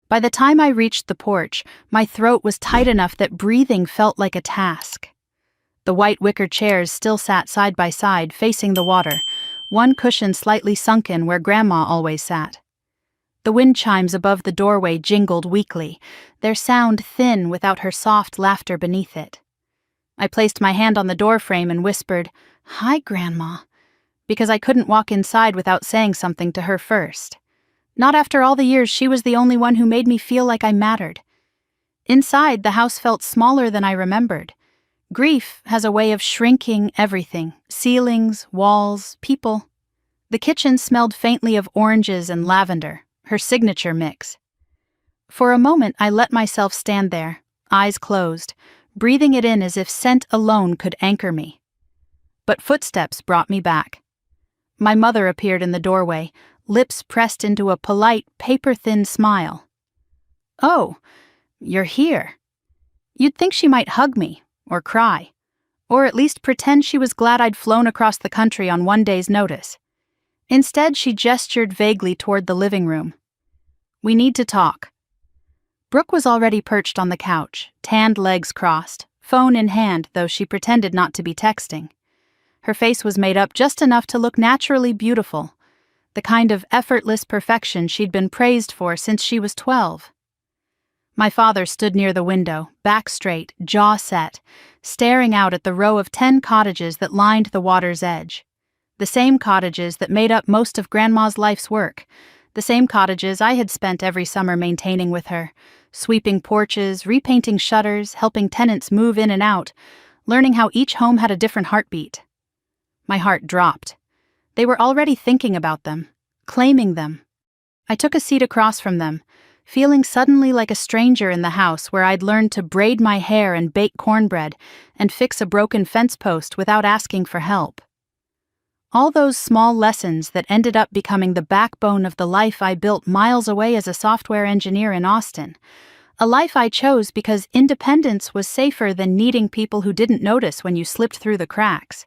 By the time I reached the porch, my throat was tight enough that breathing felt like a task. The white wicker chairs still sat side by side, facing the water, one cushion slightly sunken where Grandma always sat. The wind chimes above the doorway jingled weakly, their sound thin without her soft laughter beneath it. I placed my hand on the doorframe and whispered, "Hi, Grandma," because I couldn't walk inside without saying something to her first. Not after all the years she was the only one who made me feel like I mattered. Inside, the house felt smaller than I remembered. Grief has a way of shrinking everything: ceilings, walls, people. The kitchen smelled faintly of oranges and lavender, her signature mix. For a moment, I let myself stand there, eyes closed, breathing it in as if scent alone could anchor me. But footsteps brought me back. My mother appeared in the doorway, lips pressed into a polite, paper-thin smile. "Oh, you're here." You'd think she might hug me, or cry, or at least pretend she was glad I'd flown across the country on one day's notice. Instead, she gestured vaguely toward the living room. "We need to talk." Brooke was already perched on the couch, tanned legs crossed, phone in hand, though she pretended not to be texting. Her face was made up just enough to look naturally beautiful, the kind of effortless perfection she'd been praised for since she was 12. My father stood near the window, back straight, jaw set, staring out at the row of 10 cottages that lined the water's edge. The same cottages that made up most of Grandma's life's work, the same cottages I had spent every summer maintaining with her, sweeping porches, repainting shutters, helping tenants move in and out, learning how each home had a different heartbeat. My heart dropped. They were already thinking about them, claiming them. I took a seat across from them, feeling suddenly like a stranger in the house where I'd learned to braid my hair and bake cornbread and fix a broken fence post without asking for help. All those small lessons that ended up becoming the backbone of the life I built miles away as a software engineer in Austin. A life I chose because independence was safer than needing people who didn't notice when you slipped through the cracks.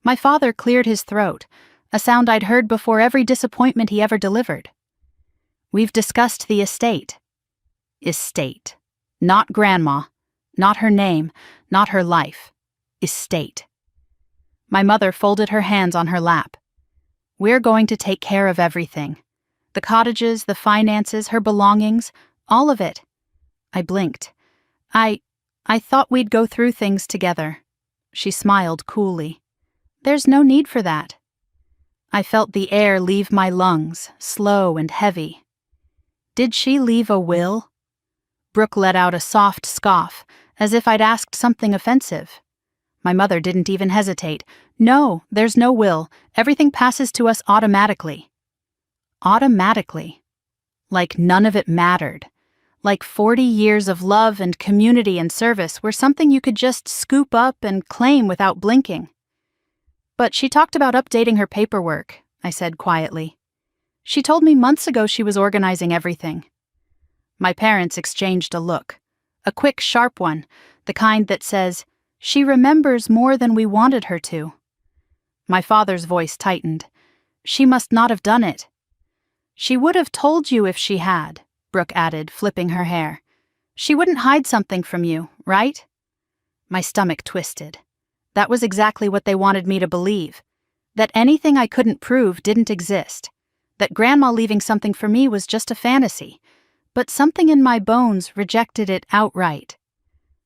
My father cleared his throat, a sound I'd heard before every disappointment he ever delivered. "We've discussed the estate." Estate. Not Grandma. Not her name. Not her life. Estate. My mother folded her hands on her lap. "We're going to take care of everything. The cottages, the finances, her belongings, all of it." I blinked. I thought we'd go through things together." She smiled coolly. "There's no need for that." I felt the air leave my lungs, slow and heavy. Did she leave a will? Brooke let out a soft scoff, as if I'd asked something offensive. My mother didn't even hesitate. "No, there's no will. Everything passes to us automatically." Automatically. Like none of it mattered. Like 40 years of love and community and service were something you could just scoop up and claim without blinking. "But she talked about updating her paperwork," I said quietly. "She told me months ago she was organizing everything." My parents exchanged a look. A quick, sharp one, the kind that says, "She remembers more than we wanted her to." My father's voice tightened. "She must not have done it." "She would have told you if she had," Brooke added, flipping her hair. "She wouldn't hide something from you, right?" My stomach twisted. That was exactly what they wanted me to believe. That anything I couldn't prove didn't exist. That Grandma leaving something for me was just a fantasy. But something in my bones rejected it outright.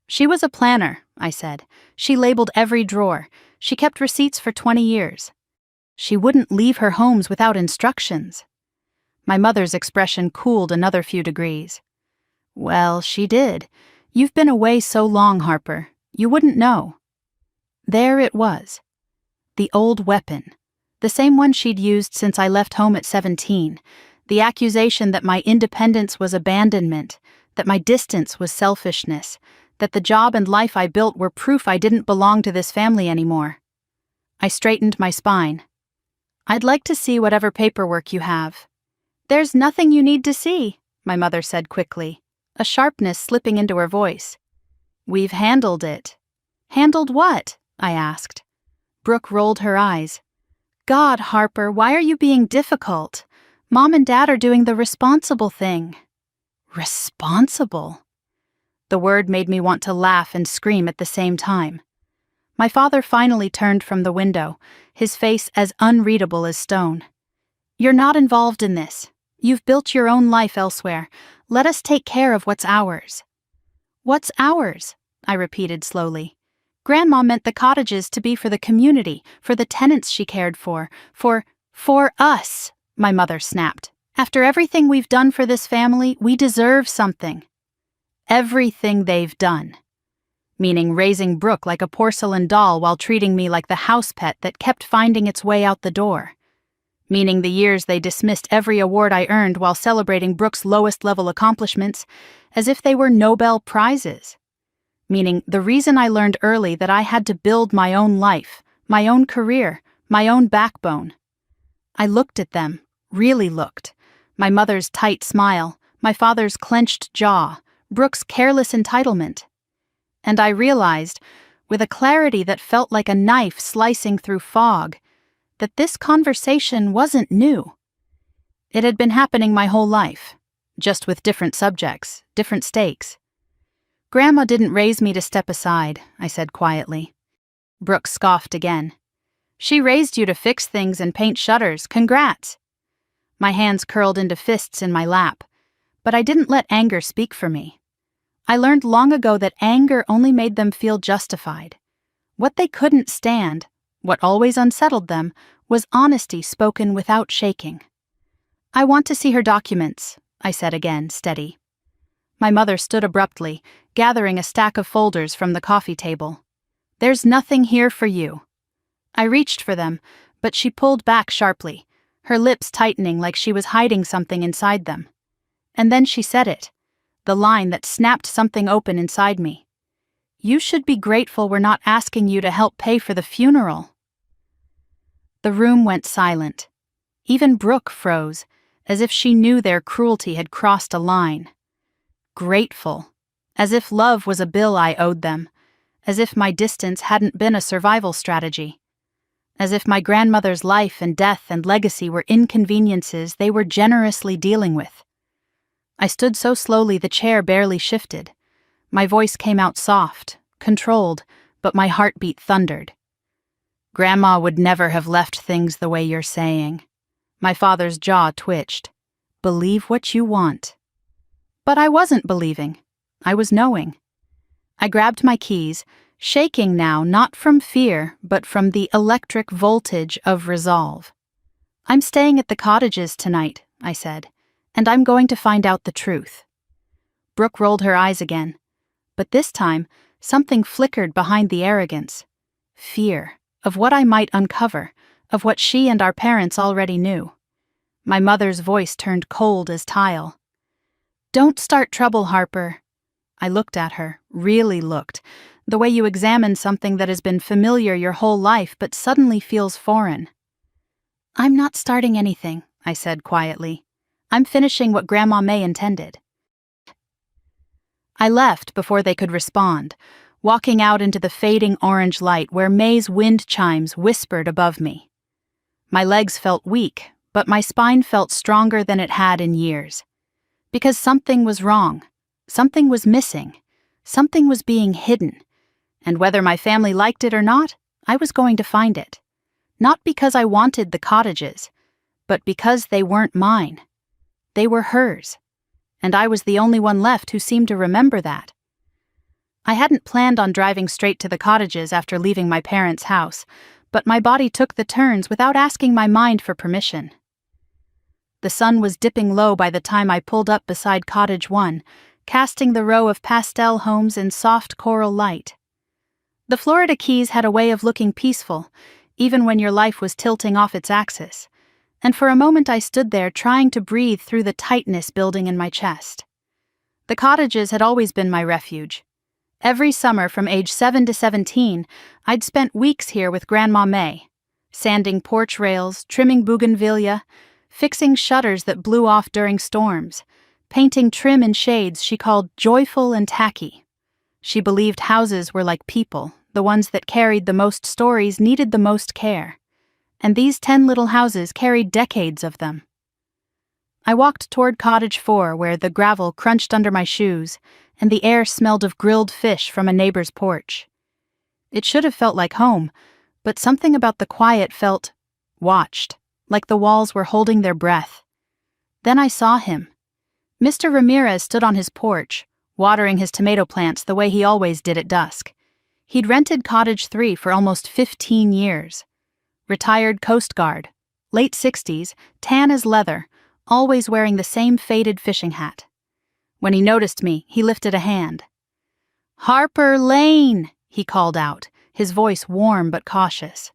"She was a planner," I said. "She labeled every drawer. She kept receipts for 20 years. She wouldn't leave her homes without instructions." My mother's expression cooled another few degrees. "Well, she did. You've been away so long, Harper. You wouldn't know." There it was. The old weapon. The same one she'd used since I left home at 17. The accusation that my independence was abandonment, that my distance was selfishness, that the job and life I built were proof I didn't belong to this family anymore. I straightened my spine. "I'd like to see whatever paperwork you have." "There's nothing you need to see," my mother said quickly, a sharpness slipping into her voice. "We've handled it." "Handled what?" I asked. Brooke rolled her eyes. "God, Harper, why are you being difficult? Mom and Dad are doing the responsible thing." Responsible? The word made me want to laugh and scream at the same time. My father finally turned from the window, his face as unreadable as stone. You're not involved in this. You've built your own life elsewhere. Let us take care of what's ours. What's ours? I repeated slowly. Grandma meant the cottages to be for the community, for the tenants she cared for us, my mother snapped. After everything we've done for this family, we deserve something. Everything they've done. Meaning raising Brooke like a porcelain doll while treating me like the house pet that kept finding its way out the door. Meaning the years they dismissed every award I earned while celebrating Brooke's lowest-level accomplishments as if they were Nobel Prizes. Meaning the reason I learned early that I had to build my own life, my own career, my own backbone. I looked at them, really looked. My mother's tight smile, my father's clenched jaw, Brooke's careless entitlement. And I realized, with a clarity that felt like a knife slicing through fog, that this conversation wasn't new. It had been happening my whole life, just with different subjects, different stakes. Grandma didn't raise me to step aside, I said quietly. Brooke scoffed again. She raised you to fix things and paint shutters. Congrats. My hands curled into fists in my lap, but I didn't let anger speak for me. I learned long ago that anger only made them feel justified. What they couldn't stand, what always unsettled them, was honesty spoken without shaking. I want to see her documents, I said again, steady. My mother stood abruptly, gathering a stack of folders from the coffee table. There's nothing here for you. I reached for them, but she pulled back sharply, her lips tightening like she was hiding something inside them. And then she said it, the line that snapped something open inside me. You should be grateful we're not asking you to help pay for the funeral. The room went silent. Even Brooke froze, as if she knew their cruelty had crossed a line. Grateful, as if love was a bill I owed them, as if my distance hadn't been a survival strategy, as if my grandmother's life and death and legacy were inconveniences they were generously dealing with. I stood so slowly the chair barely shifted. My voice came out soft, controlled, but my heartbeat thundered. Grandma would never have left things the way you're saying. My father's jaw twitched. Believe what you want. But I wasn't believing. I was knowing. I grabbed my keys, shaking now not from fear, but from the electric voltage of resolve. I'm staying at the cottages tonight, I said, and I'm going to find out the truth. Brooke rolled her eyes again, but this time something flickered behind the arrogance. Fear of what I might uncover, of what she and our parents already knew. My mother's voice turned cold as tile. Don't start trouble, Harper. I looked at her, really looked, the way you examine something that has been familiar your whole life but suddenly feels foreign. I'm not starting anything, I said quietly. I'm finishing what Grandma May intended. I left before they could respond, walking out into the fading orange light where May's wind chimes whispered above me. My legs felt weak, but my spine felt stronger than it had in years. Because something was wrong, something was missing, something was being hidden, and whether my family liked it or not, I was going to find it. Not because I wanted the cottages, but because they weren't mine. They were hers, and I was the only one left who seemed to remember that. I hadn't planned on driving straight to the cottages after leaving my parents' house, but my body took the turns without asking my mind for permission. The sun was dipping low by the time I pulled up beside Cottage 1, casting the row of pastel homes in soft coral light. The Florida Keys had a way of looking peaceful, even when your life was tilting off its axis, and for a moment I stood there trying to breathe through the tightness building in my chest. The cottages had always been my refuge. Every summer from age 7 to 17, I'd spent weeks here with Grandma May, sanding porch rails, trimming bougainvillea, fixing shutters that blew off during storms, painting trim in shades she called joyful and tacky. She believed houses were like people, the ones that carried the most stories needed the most care. And these 10 little houses carried decades of them. I walked toward cottage 4, where the gravel crunched under my shoes, and the air smelled of grilled fish from a neighbor's porch. It should have felt like home, but something about the quiet felt watched, like the walls were holding their breath. Then I saw him. Mr. Ramirez stood on his porch, watering his tomato plants the way he always did at dusk. He'd rented cottage 3 for almost 15 years. Retired Coast Guard, late 60s, tan as leather, always wearing the same faded fishing hat. When he noticed me, he lifted a hand. "Harper Lane," he called out, his voice warm but cautious.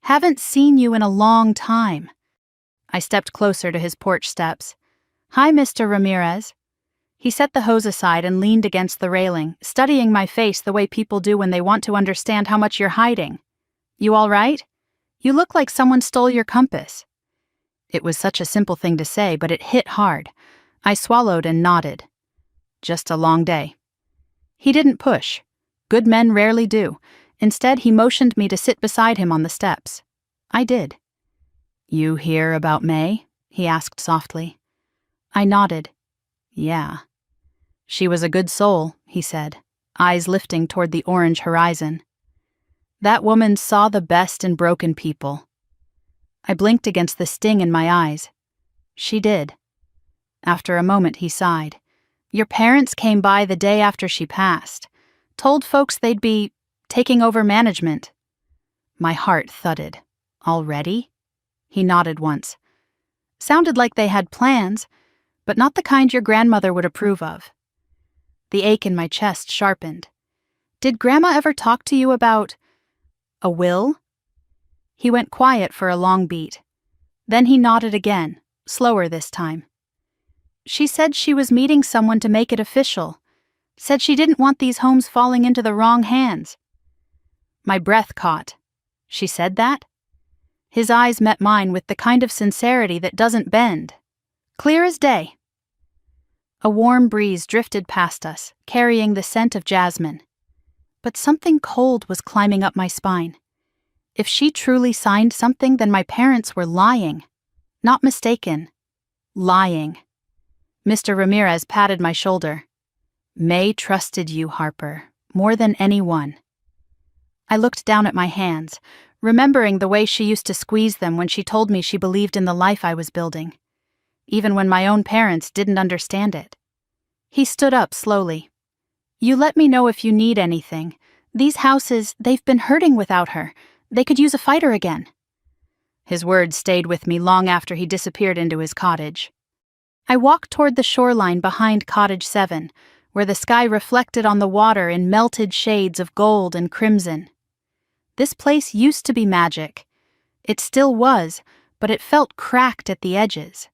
"Haven't seen you in a long time." I stepped closer to his porch steps. "Hi, Mr. Ramirez." He set the hose aside and leaned against the railing, studying my face the way people do when they want to understand how much you're hiding. "You all right? You look like someone stole your compass." It was such a simple thing to say, but it hit hard. I swallowed and nodded. "Just a long day." He didn't push. Good men rarely do. Instead, he motioned me to sit beside him on the steps. I did. "You hear about May?" he asked softly. I nodded. "Yeah." "She was a good soul," he said, eyes lifting toward the orange horizon. "That woman saw the best in broken people." I blinked against the sting in my eyes. "She did." After a moment, he sighed. "Your parents came by the day after she passed. Told folks they'd be taking over management." My heart thudded. "Already?" He nodded once. "Sounded like they had plans, but not the kind your grandmother would approve of." The ache in my chest sharpened. "Did Grandma ever talk to you about a will?" He went quiet for a long beat. Then he nodded again, slower this time. "She said she was meeting someone to make it official. Said she didn't want these homes falling into the wrong hands." My breath caught. "She said that?" His eyes met mine with the kind of sincerity that doesn't bend. Clear as day. A warm breeze drifted past us, carrying the scent of jasmine. But something cold was climbing up my spine. If she truly signed something, then my parents were lying. Not mistaken. Lying. Mr. Ramirez patted my shoulder. "May trusted you, Harper, more than anyone." I looked down at my hands, remembering the way she used to squeeze them when she told me she believed in the life I was building, even when my own parents didn't understand it. He stood up slowly. "You let me know if you need anything. These houses, they've been hurting without her. They could use a fighter again." His words stayed with me long after he disappeared into his cottage. I walked toward the shoreline behind Cottage 7, where the sky reflected on the water in melted shades of gold and crimson. This place used to be magic. It still was, but it felt cracked at the edges,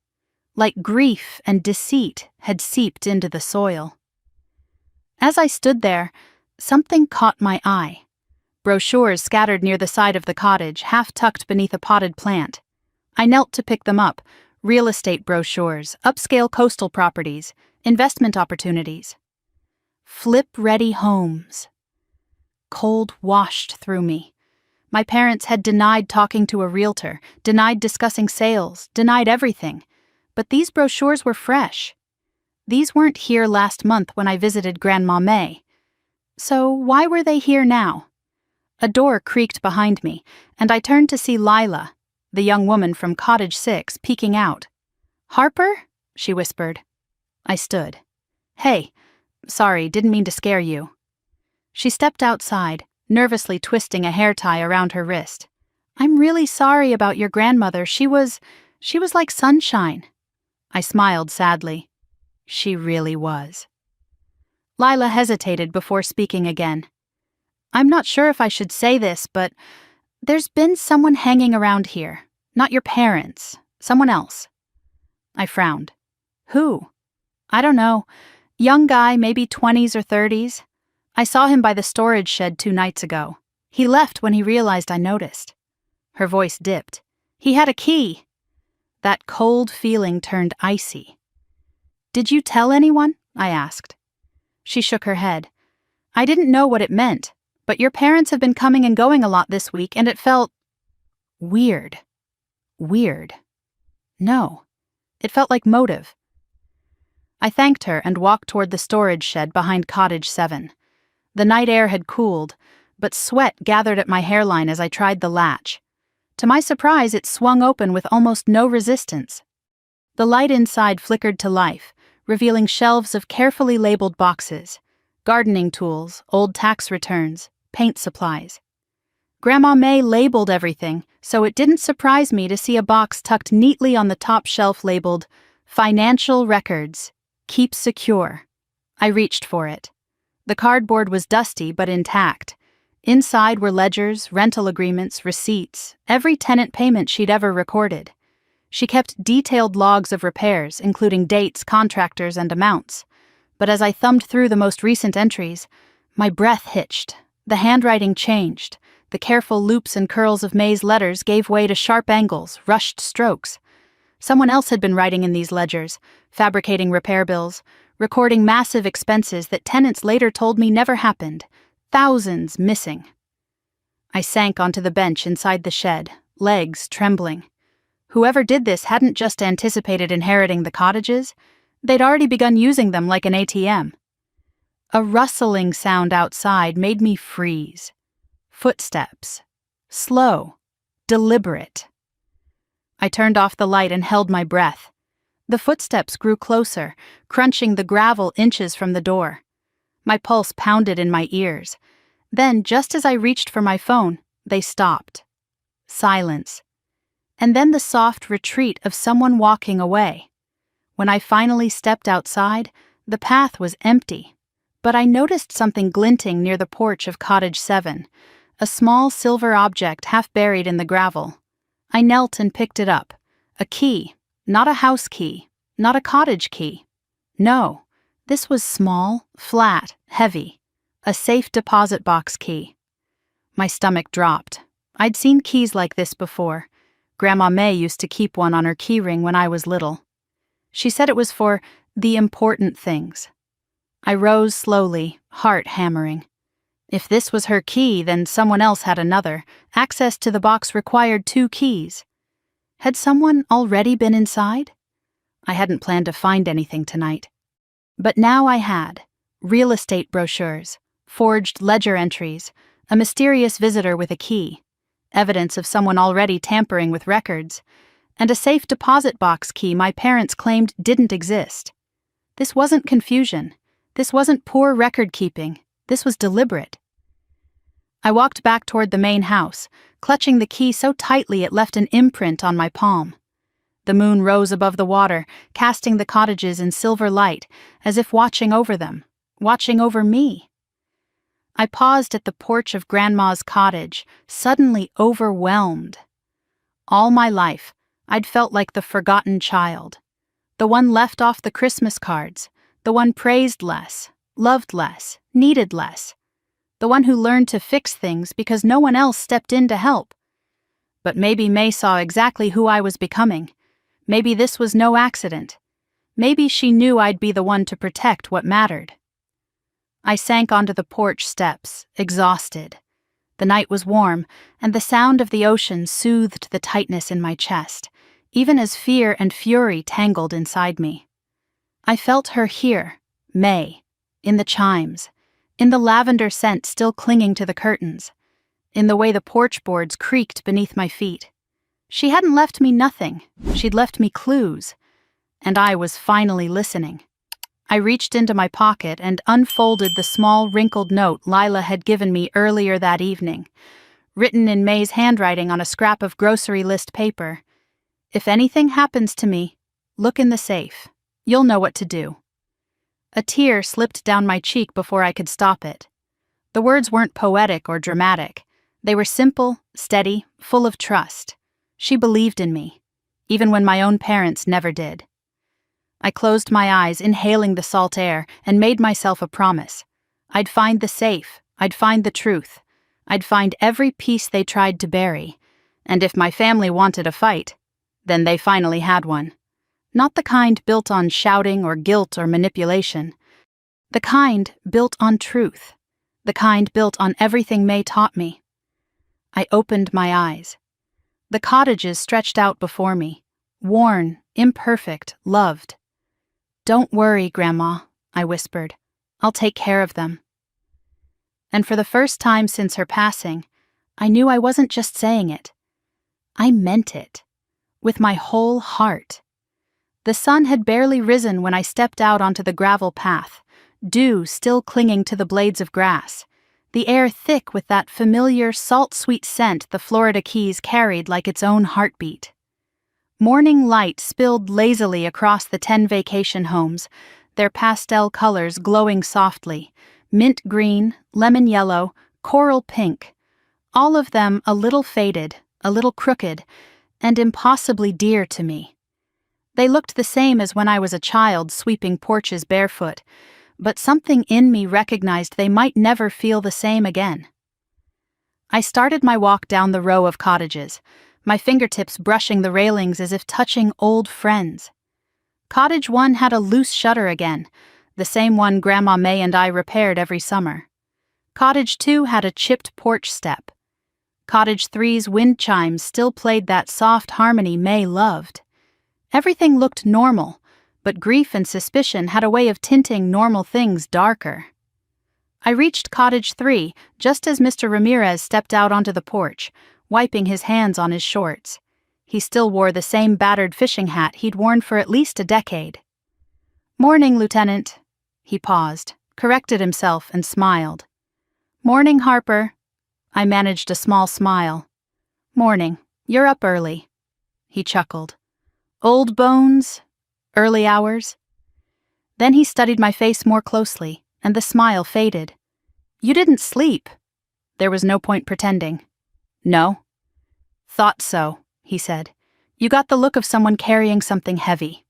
like grief and deceit had seeped into the soil. As I stood there, something caught my eye. Brochures scattered near the side of the cottage, half tucked beneath a potted plant. I knelt to pick them up. Real estate brochures, upscale coastal properties, investment opportunities. Flip-ready homes. Cold washed through me. My parents had denied talking to a realtor, denied discussing sales, denied everything. But these brochures were fresh. These weren't here last month when I visited Grandma May. So why were they here now? A door creaked behind me, and I turned to see Lila, the young woman from Cottage 6, peeking out. "Harper?" she whispered. I stood. "Hey, sorry, didn't mean to scare you." She stepped outside, nervously twisting a hair tie around her wrist. "I'm really sorry about your grandmother. She was like sunshine." I smiled sadly. She really was. Lila hesitated before speaking again. "I'm not sure if I should say this, but there's been someone hanging around here. Not your parents. Someone else." I frowned. "Who?" "I don't know. Young guy, maybe 20s or 30s. I saw him by the storage shed 2 nights ago. He left when he realized I noticed." Her voice dipped. "He had a key." That cold feeling turned icy. "Did you tell anyone?" I asked. She shook her head. "I didn't know what it meant, but your parents have been coming and going a lot this week, and it felt weird. Weird. No, It felt like motive. I thanked her and walked toward the storage shed behind Cottage 7. The night air had cooled, but sweat gathered at my hairline as I tried the latch. To my surprise, it swung open with almost no resistance. The light inside flickered to life, revealing shelves of carefully labeled boxes, gardening tools, old tax returns, paint supplies. Grandma May labeled everything, so it didn't surprise me to see a box tucked neatly on the top shelf labeled, "Financial Records. Keep secure." I reached for it. The cardboard was dusty but intact. Inside were ledgers, rental agreements, receipts, every tenant payment she'd ever recorded. She kept detailed logs of repairs, including dates, contractors, and amounts. But as I thumbed through the most recent entries, my breath hitched. The handwriting changed. The careful loops and curls of May's letters gave way to sharp angles, rushed strokes. Someone else had been writing in these ledgers, fabricating repair bills, recording massive expenses that tenants later told me never happened, thousands missing. I sank onto the bench inside the shed, legs trembling. Whoever did this hadn't just anticipated inheriting the cottages, they'd already begun using them like an ATM. A rustling sound outside made me freeze. Footsteps. Slow. Deliberate. I turned off the light and held my breath. The footsteps grew closer, crunching the gravel inches from the door. My pulse pounded in my ears. Then, just as I reached for my phone, they stopped. Silence. And then the soft retreat of someone walking away. When I finally stepped outside, the path was empty. But I noticed something glinting near the porch of Cottage 7, a small silver object half buried in the gravel. I knelt and picked it up. A key, not a house key, not a cottage key. No, this was small, flat, heavy. A safe deposit box key. My stomach dropped. I'd seen keys like this before. Grandma May used to keep one on her keyring when I was little. She said it was for the important things. I rose slowly, heart hammering. If this was her key, then someone else had another. Access to the box required 2 keys. Had someone already been inside? I hadn't planned to find anything tonight. But now I had. Real estate brochures, forged ledger entries, a mysterious visitor with a key, evidence of someone already tampering with records, and a safe deposit box key my parents claimed didn't exist. This wasn't confusion. This wasn't poor record-keeping. This was deliberate. I walked back toward the main house, clutching the key so tightly it left an imprint on my palm. The moon rose above the water, casting the cottages in silver light, as if watching over them, watching over me. I paused at the porch of Grandma's cottage, suddenly overwhelmed. All my life, I'd felt like the forgotten child, the one left off the Christmas cards, the one praised less, loved less, needed less, the one who learned to fix things because no one else stepped in to help. But maybe May saw exactly who I was becoming. Maybe this was no accident. Maybe she knew I'd be the one to protect what mattered. I sank onto the porch steps, exhausted. The night was warm, and the sound of the ocean soothed the tightness in my chest, even as fear and fury tangled inside me. I felt her here, May, in the chimes, in the lavender scent still clinging to the curtains, in the way the porch boards creaked beneath my feet. She hadn't left me nothing, she'd left me clues, and I was finally listening. I reached into my pocket and unfolded the small wrinkled note Lila had given me earlier that evening, written in May's handwriting on a scrap of grocery list paper. "If anything happens to me, look in the safe. You'll know what to do." A tear slipped down my cheek before I could stop it. The words weren't poetic or dramatic. They were simple, steady, full of trust. She believed in me, even when my own parents never did. I closed my eyes, inhaling the salt air, and made myself a promise. I'd find the safe, I'd find the truth, I'd find every piece they tried to bury, and if my family wanted a fight, then they finally had one. Not the kind built on shouting or guilt or manipulation. The kind built on truth. The kind built on everything May taught me. I opened my eyes. The cottages stretched out before me, Worn, imperfect, loved. "Don't worry, Grandma," I whispered. "I'll take care of them." And for the first time since her passing, I knew I wasn't just saying it. I meant it. With my whole heart. The sun had barely risen when I stepped out onto the gravel path, dew still clinging to the blades of grass, the air thick with that familiar salt-sweet scent the Florida Keys carried like its own heartbeat. Morning light spilled lazily across the 10 vacation homes, their pastel colors glowing softly, mint green, lemon yellow, coral pink, all of them a little faded, a little crooked, and impossibly dear to me. They looked the same as when I was a child sweeping porches barefoot, but something in me recognized they might never feel the same again. I started my walk down the row of cottages, my fingertips brushing the railings as if touching old friends. Cottage 1 had a loose shutter again, the same one Grandma May and I repaired every summer. Cottage 2 had a chipped porch step. Cottage 3's wind chimes still played that soft harmony May loved. Everything looked normal, but grief and suspicion had a way of tinting normal things darker. I reached Cottage 3 just as Mr. Ramirez stepped out onto the porch, wiping his hands on his shorts. He still wore the same battered fishing hat he'd worn for at least a decade. "Morning, Lieutenant." He paused, corrected himself, and smiled. "Morning, Harper." I managed a small smile. "Morning. You're up early." He chuckled. "Old bones? Early hours?" Then he studied my face more closely, and the smile faded. "You didn't sleep." There was no point pretending. "No." "Thought so," he said. "You got the look of someone carrying something heavy."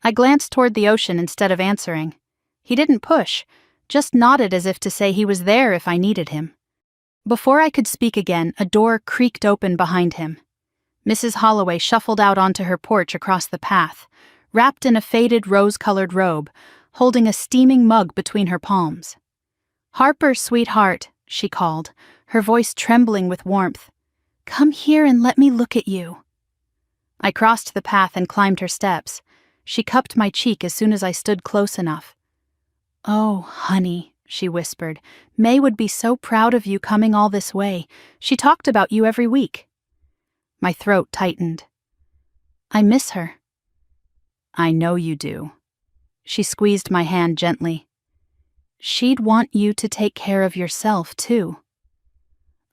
I glanced toward the ocean instead of answering. He didn't push, just nodded as if to say he was there if I needed him. Before I could speak again, a door creaked open behind him. Mrs. Holloway shuffled out onto her porch across the path, wrapped in a faded rose-colored robe, holding a steaming mug between her palms. "Harper, sweetheart," she called, her voice trembling with warmth. "Come here and let me look at you." I crossed the path and climbed her steps. She cupped my cheek as soon as I stood close enough. "Oh, honey," she whispered, "May would be so proud of you coming all this way. She talked about you every week." My throat tightened. "I miss her." "I know you do." She squeezed my hand gently. "She'd want you to take care of yourself, too."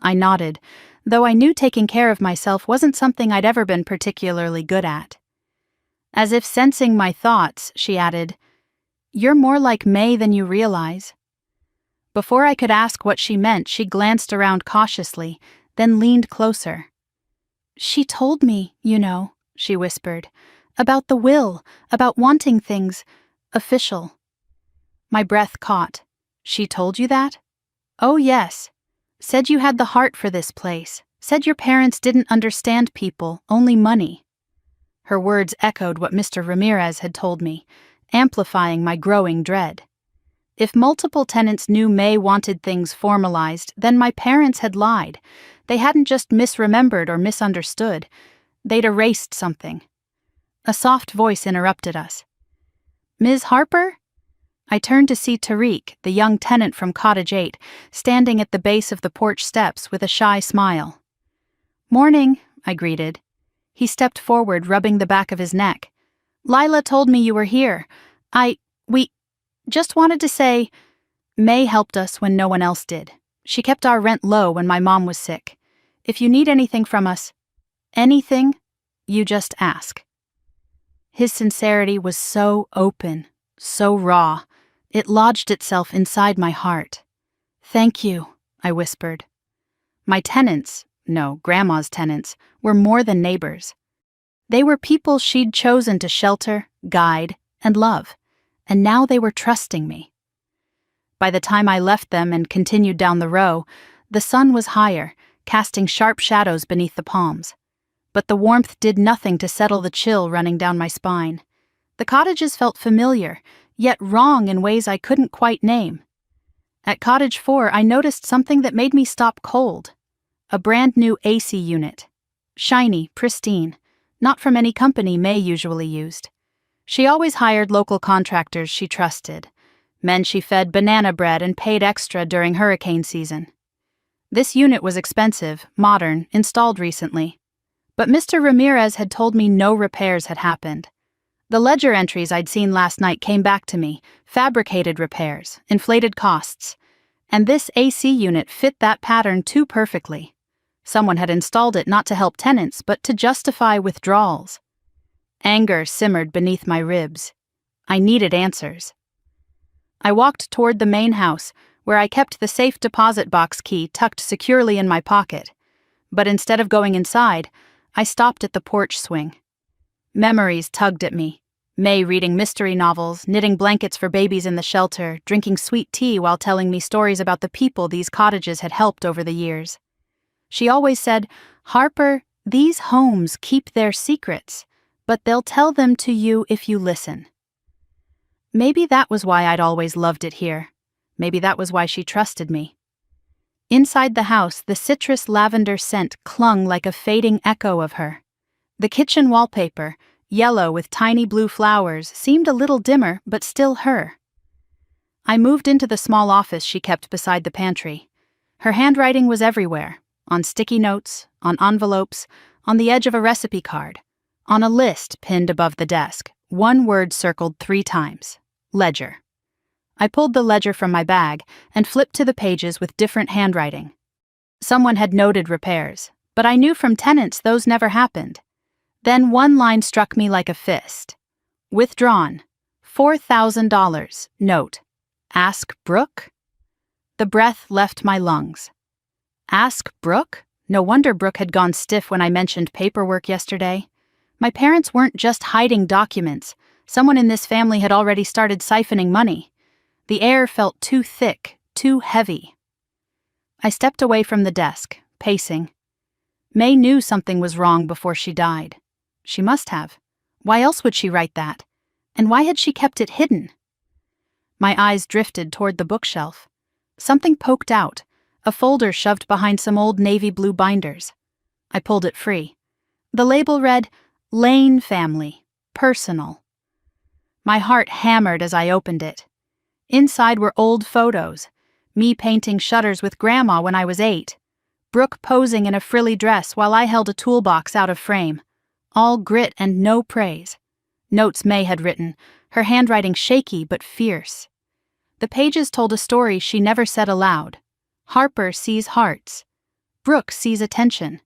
I nodded, though I knew taking care of myself wasn't something I'd ever been particularly good at. As if sensing my thoughts, she added, "You're more like May than you realize." Before I could ask what she meant, she glanced around cautiously, then leaned closer. "She told me, you know," she whispered, "about the will, about wanting things official." My breath caught. "She told you that?" "Oh, yes. Said you had the heart for this place. Said your parents didn't understand people, only money." Her words echoed what Mr. Ramirez had told me, amplifying my growing dread. If multiple tenants knew May wanted things formalized, then my parents had lied. They hadn't just misremembered or misunderstood. They'd erased something. A soft voice interrupted us. "Ms. Harper?" I turned to see Tariq, the young tenant from Cottage 8, standing at the base of the porch steps with a shy smile. "Morning," I greeted. He stepped forward, rubbing the back of his neck. "Lila told me you were here. We just wanted to say, May helped us when no one else did. She kept our rent low when my mom was sick. If you need anything from us, anything, you just ask." His sincerity was so open, so raw. It lodged itself inside my heart. "Thank you," I whispered. My tenants, no, Grandma's tenants, were more than neighbors. They were people she'd chosen to shelter, guide, and love, and now they were trusting me. By the time I left them and continued down the row, the sun was higher, casting sharp shadows beneath the palms. But the warmth did nothing to settle the chill running down my spine. The cottages felt familiar, yet wrong in ways I couldn't quite name. At Cottage 4, I noticed something that made me stop cold. A brand new AC unit. Shiny, pristine. not from any company May usually used. She always hired local contractors she trusted, men she fed banana bread and paid extra during hurricane season. This unit was expensive, modern, installed recently. But Mr. Ramirez had told me no repairs had happened. The ledger entries I'd seen last night came back to me, fabricated repairs, inflated costs. And this AC unit fit that pattern too perfectly. Someone had installed it not to help tenants, but to justify withdrawals. Anger simmered beneath my ribs. I needed answers. I walked toward the main house, where I kept the safe deposit box key tucked securely in my pocket. But instead of going inside, I stopped at the porch swing. Memories tugged at me. May reading mystery novels, knitting blankets for babies in the shelter, drinking sweet tea while telling me stories about the people these cottages had helped over the years. She always said, "Harper, these homes keep their secrets, but they'll tell them to you if you listen." Maybe that was why I'd always loved it here. Maybe that was why she trusted me. Inside the house, the citrus lavender scent clung like a fading echo of her. The kitchen wallpaper, yellow with tiny blue flowers, seemed a little dimmer, but still her. I moved into the small office she kept beside the pantry. Her handwriting was everywhere, on sticky notes, on envelopes, on the edge of a recipe card, on a list pinned above the desk, one word circled 3 times: ledger. I pulled the ledger from my bag and flipped to the pages with different handwriting. Someone had noted repairs, but I knew from tenants those never happened. Then one line struck me like a fist. Withdrawn. $4,000. Note. Ask Brooke? The breath left my lungs. Ask Brooke? No wonder Brooke had gone stiff when I mentioned paperwork yesterday. My parents weren't just hiding documents. Someone in this family had already started siphoning money. The air felt too thick, too heavy. I stepped away from the desk, pacing. May knew something was wrong before she died. She must have. Why else would she write that? And why had she kept it hidden? My eyes drifted toward the bookshelf. Something poked out, a folder shoved behind some old navy blue binders. I pulled it free. The label read, Lane Family, Personal. My heart hammered as I opened it. Inside were old photos, me painting shutters with Grandma when I was 8, Brooke posing in a frilly dress while I held a toolbox out of frame. All grit and no praise. Notes May had written, her handwriting shaky but fierce. The pages told a story she never said aloud. Harper sees hearts. Brooke sees attention.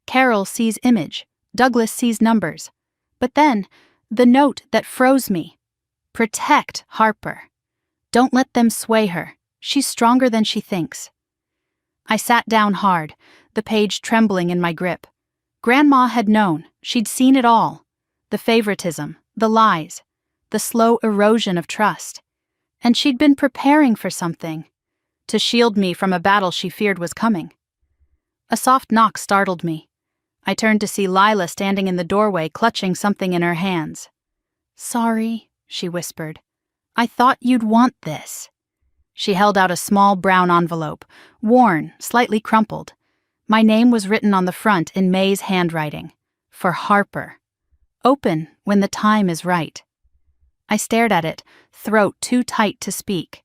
Carol sees image. Douglas sees numbers. But then, the note that froze me. Protect Harper. Don't let them sway her. She's stronger than she thinks. I sat down hard, the page trembling in my grip. Grandma had known. She'd seen it all. The favoritism, the lies, the slow erosion of trust. And she'd been preparing for something, to shield me from a battle she feared was coming. A soft knock startled me. I turned to see Lila standing in the doorway, clutching something in her hands. "Sorry," she whispered. "I thought you'd want this." She held out a small brown envelope, worn, slightly crumpled. My name was written on the front in May's handwriting. For Harper. Open when the time is right. I stared at it, throat too tight to speak.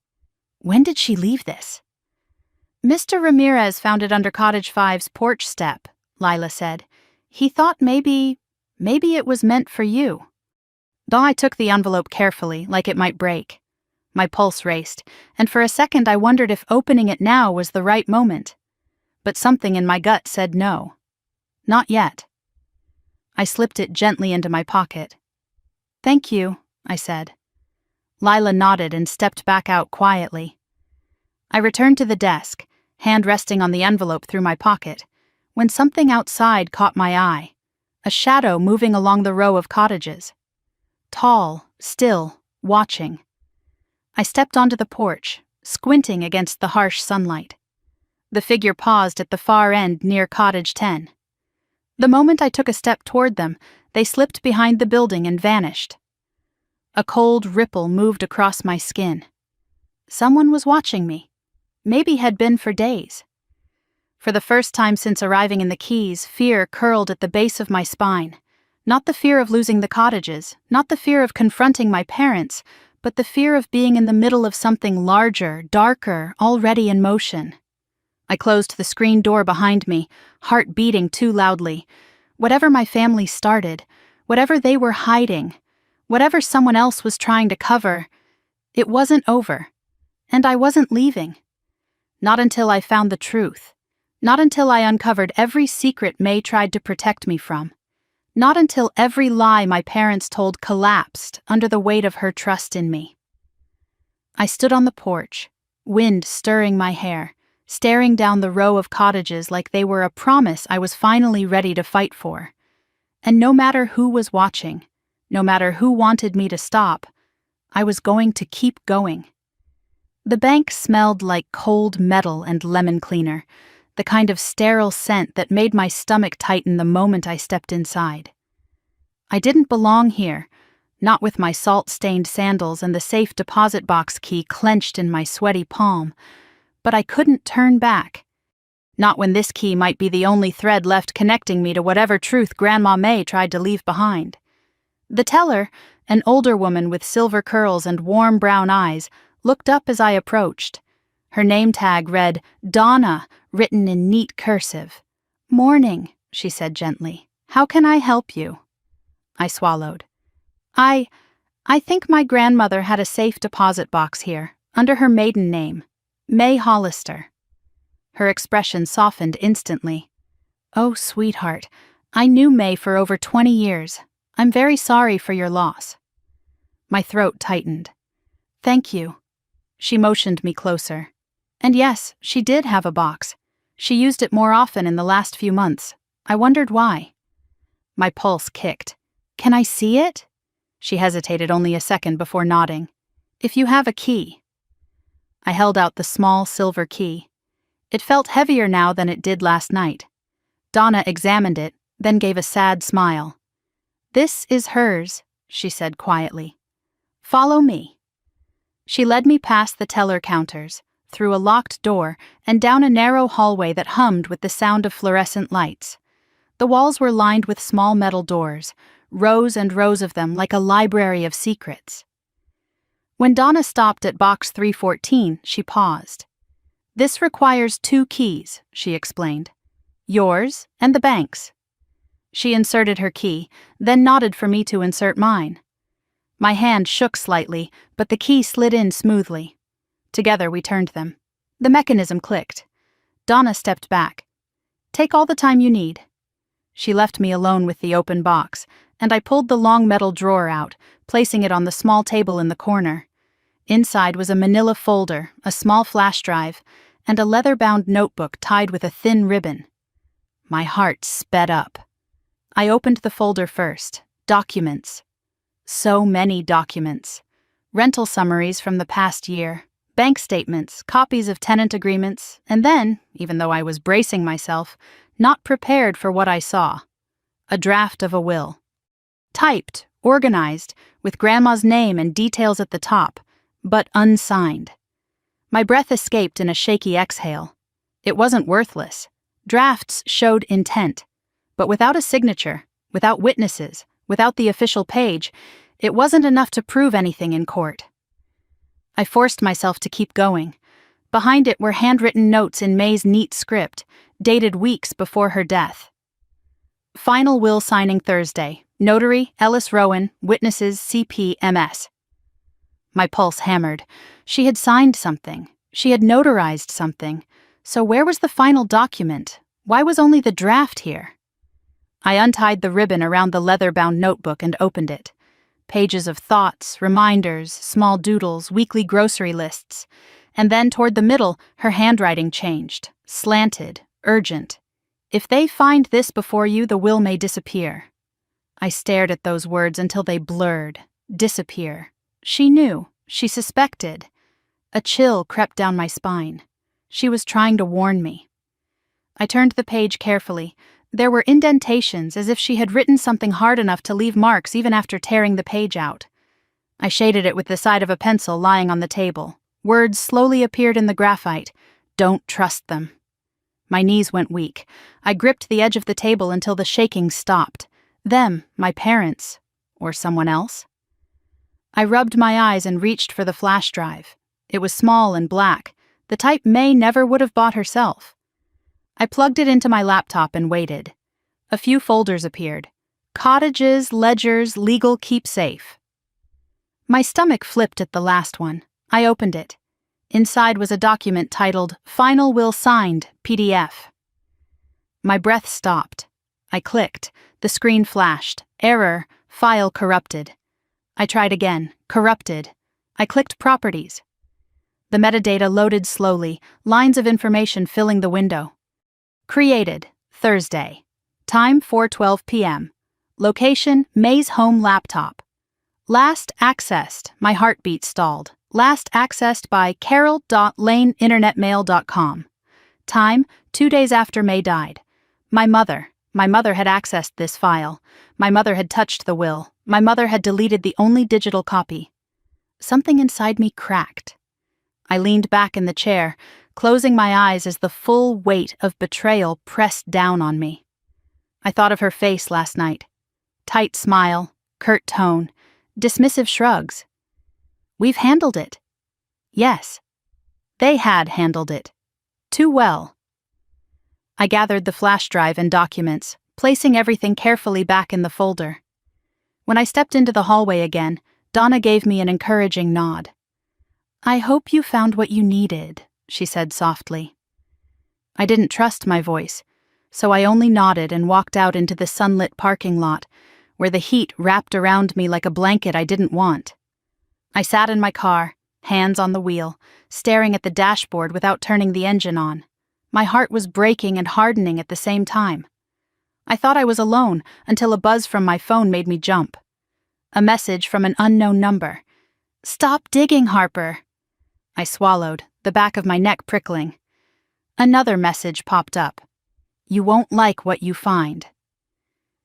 When did she leave this? "Mr. Ramirez found it under Cottage 5's porch step," Lila said. "He thought maybe it was meant for you." Though I took the envelope carefully, like it might break. My pulse raced, and for a second I wondered if opening it now was the right moment. But something in my gut said no. Not yet. I slipped it gently into my pocket. "Thank you," I said. Lila nodded and stepped back out quietly. I returned to the desk, hand resting on the envelope through my pocket, when something outside caught my eye. A shadow moving along the row of cottages. Tall, still, watching. I stepped onto the porch, squinting against the harsh sunlight. The figure paused at the far end near Cottage 10. The moment I took a step toward them, they slipped behind the building and vanished. A cold ripple moved across my skin. Someone was watching me. Maybe had been for days. For the first time since arriving in the Keys, fear curled at the base of my spine. Not the fear of losing the cottages, not the fear of confronting my parents, but the fear of being in the middle of something larger, darker, already in motion. I closed the screen door behind me, heart beating too loudly. Whatever my family started, whatever they were hiding, whatever someone else was trying to cover, it wasn't over. And I wasn't leaving. Not until I found the truth. Not until I uncovered every secret May tried to protect me from. Not until every lie my parents told collapsed under the weight of her trust in me. I stood on the porch, wind stirring my hair, staring down the row of cottages like they were a promise I was finally ready to fight for. And no matter who was watching, no matter who wanted me to stop, I was going to keep going. The bank smelled like cold metal and lemon cleaner, the kind of sterile scent that made my stomach tighten the moment I stepped inside. I didn't belong here, not with my salt-stained sandals and the safe deposit box key clenched in my sweaty palm, but I couldn't turn back. Not when this key might be the only thread left connecting me to whatever truth Grandma May tried to leave behind. The teller, an older woman with silver curls and warm brown eyes, looked up as I approached. Her name tag read, Donna, written in neat cursive. "Morning," she said gently. "How can I help you?" I swallowed. I think my grandmother had a safe deposit box here, under her maiden name, May Hollister. Her expression softened instantly. "Oh, sweetheart, I knew May for over 20 years. I'm very sorry for your loss." My throat tightened. "Thank you." She motioned me closer. And yes, she did have a box. She used it more often in the last few months. I wondered why. My pulse kicked. "Can I see it?" She hesitated only a second before nodding. "If you have a key." I held out the small silver key. It felt heavier now than it did last night. Donna examined it, then gave a sad smile. "This is hers," she said quietly. "Follow me." She led me past the teller counters, through a locked door, and down a narrow hallway that hummed with the sound of fluorescent lights. The walls were lined with small metal doors, rows and rows of them like a library of secrets. When Donna stopped at box 314, she paused. "This requires 2 keys," she explained. "Yours and the bank's." She inserted her key, then nodded for me to insert mine. My hand shook slightly, but the key slid in smoothly. Together we turned them. The mechanism clicked. Donna stepped back. "Take all the time you need." She left me alone with the open box, and I pulled the long metal drawer out, placing it on the small table in the corner. Inside was a manila folder, a small flash drive, and a leather-bound notebook tied with a thin ribbon. My heart sped up. I opened the folder first. Documents. So many documents. Rental summaries from the past year, bank statements, copies of tenant agreements, and then, even though I was bracing myself, not prepared for what I saw, a draft of a will. Typed, organized, with Grandma's name and details at the top, but unsigned. My breath escaped in a shaky exhale. It wasn't worthless. Drafts showed intent. But without a signature, without witnesses, without the official page, it wasn't enough to prove anything in court. I forced myself to keep going. Behind it were handwritten notes in May's neat script, dated weeks before her death. Final will signing Thursday. Notary, Ellis Rowan, witnesses, CP/MS. My pulse hammered. She had signed something. She had notarized something. So where was the final document? Why was only the draft here? I untied the ribbon around the leather-bound notebook and opened it. Pages of thoughts, reminders, small doodles, weekly grocery lists. And then toward the middle, her handwriting changed. Slanted, urgent. "If they find this before you, the will may disappear." I stared at those words until they blurred. Disappear. She knew. She suspected. A chill crept down my spine. She was trying to warn me. I turned the page carefully. There were indentations, as if she had written something hard enough to leave marks even after tearing the page out. I shaded it with the side of a pencil lying on the table. Words slowly appeared in the graphite. "Don't trust them." My knees went weak. I gripped the edge of the table until the shaking stopped. Them, my parents, or someone else. I rubbed my eyes and reached for the flash drive. It was small and black, the type May never would have bought herself. I plugged it into my laptop and waited. A few folders appeared. Cottages, ledgers, legal keepsafe. My stomach flipped at the last one. I opened it. Inside was a document titled Final Will Signed, PDF. My breath stopped. I clicked. The screen flashed. Error, file corrupted. I tried again. Corrupted. I clicked Properties. The metadata loaded slowly, lines of information filling the window. Created, Thursday. Time 4:12 p.m. Location, May's home laptop. Last accessed, my heartbeat stalled. Last accessed by carol.laneinternetmail.com. Time, 2 days after May died. My mother had accessed this file. My mother had touched the will. My mother had deleted the only digital copy. Something inside me cracked. I leaned back in the chair, closing my eyes as the full weight of betrayal pressed down on me. I thought of her face last night. Tight smile, curt tone, dismissive shrugs. We've handled it. Yes. They had handled it. Too well. I gathered the flash drive and documents, placing everything carefully back in the folder. When I stepped into the hallway again, Donna gave me an encouraging nod. I hope you found what you needed, she said softly. I didn't trust my voice, so I only nodded and walked out into the sunlit parking lot, where the heat wrapped around me like a blanket I didn't want. I sat in my car, hands on the wheel, staring at the dashboard without turning the engine on. My heart was breaking and hardening at the same time. I thought I was alone until a buzz from my phone made me jump. A message from an unknown number. Stop digging, Harper. I swallowed, the back of my neck prickling. Another message popped up. You won't like what you find.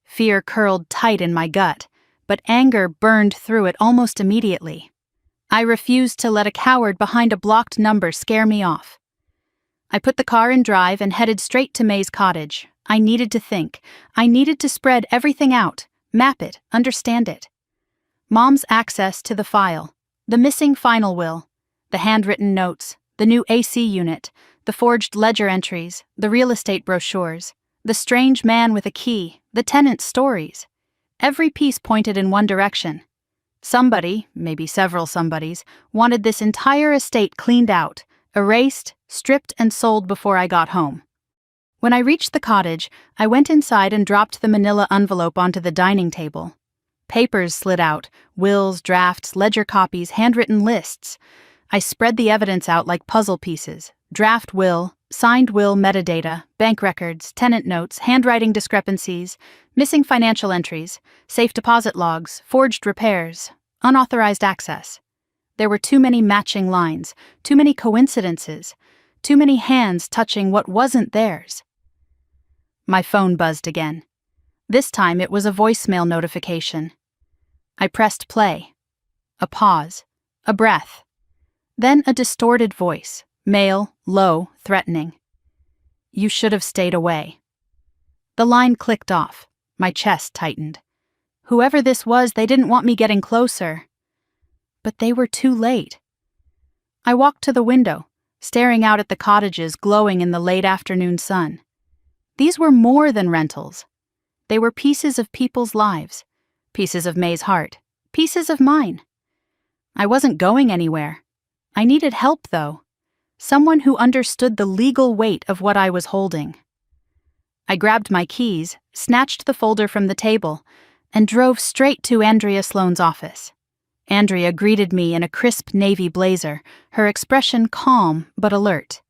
Fear curled tight in my gut, but anger burned through it almost immediately. I refused to let a coward behind a blocked number scare me off. I put the car in drive and headed straight to May's cottage. I needed to think. I needed to spread everything out, map it, understand it. Mom's access to the file, the missing final will, the handwritten notes, the new AC unit, the forged ledger entries, the real estate brochures, the strange man with a key, the tenant stories. Every piece pointed in one direction. Somebody, maybe several somebodies, wanted this entire estate cleaned out, erased, stripped, and sold before I got home. When I reached the cottage, I went inside and dropped the manila envelope onto the dining table. Papers slid out, wills, drafts, ledger copies, handwritten lists. I spread the evidence out like puzzle pieces. Draft will, signed will metadata, bank records, tenant notes, handwriting discrepancies, missing financial entries, safe deposit logs, forged repairs, unauthorized access. There were too many matching lines, too many coincidences, too many hands touching what wasn't theirs. My phone buzzed again. This time it was a voicemail notification. I pressed play. A pause. A breath. Then a distorted voice, male, low, threatening. You should have stayed away. The line clicked off. My chest tightened. Whoever this was, they didn't want me getting closer. But they were too late. I walked to the window, staring out at the cottages glowing in the late afternoon sun. These were more than rentals. They were pieces of people's lives, pieces of May's heart, pieces of mine. I wasn't going anywhere. I needed help, though. Someone who understood the legal weight of what I was holding. I grabbed my keys, snatched the folder from the table, and drove straight to Andrea Sloane's office. Andrea greeted me in a crisp navy blazer, her expression calm but alert.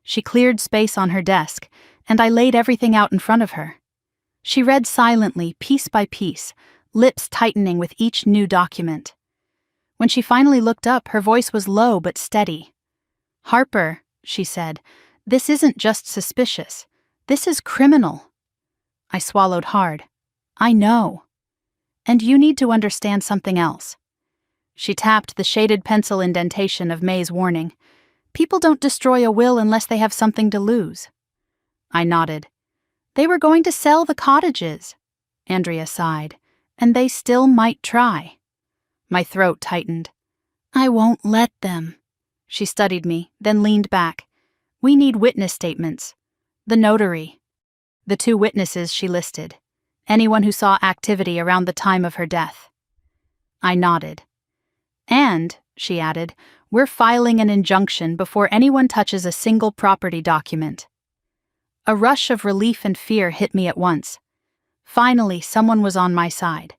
She cleared space on her desk, and I laid everything out in front of her. She read silently, piece by piece, lips tightening with each new document. When she finally looked up, her voice was low but steady. Harper, she said, this isn't just suspicious. This is criminal. I swallowed hard. I know. And you need to understand something else. She tapped the shaded pencil indentation of May's warning. People don't destroy a will unless they have something to lose. I nodded. They were going to sell the cottages. Andrea sighed. And they still might try. My throat tightened. I won't let them. She studied me, then leaned back. We need witness statements. The notary. The 2 witnesses she listed. Anyone who saw activity around the time of her death. I nodded. And, she added, we're filing an injunction before anyone touches a single property document. A rush of relief and fear hit me at once. Finally, someone was on my side.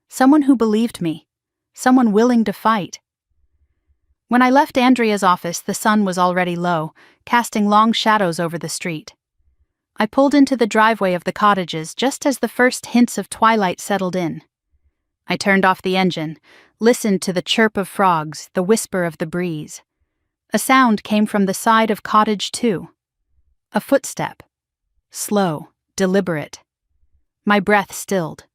Someone who believed me. Someone willing to fight. When I left Andrea's office, the sun was already low, casting long shadows over the street. I pulled into the driveway of the cottages just as the first hints of twilight settled in. I turned off the engine, listened to the chirp of frogs, the whisper of the breeze. A sound came from the side of cottage 2. A footstep. Slow, deliberate. My breath stilled.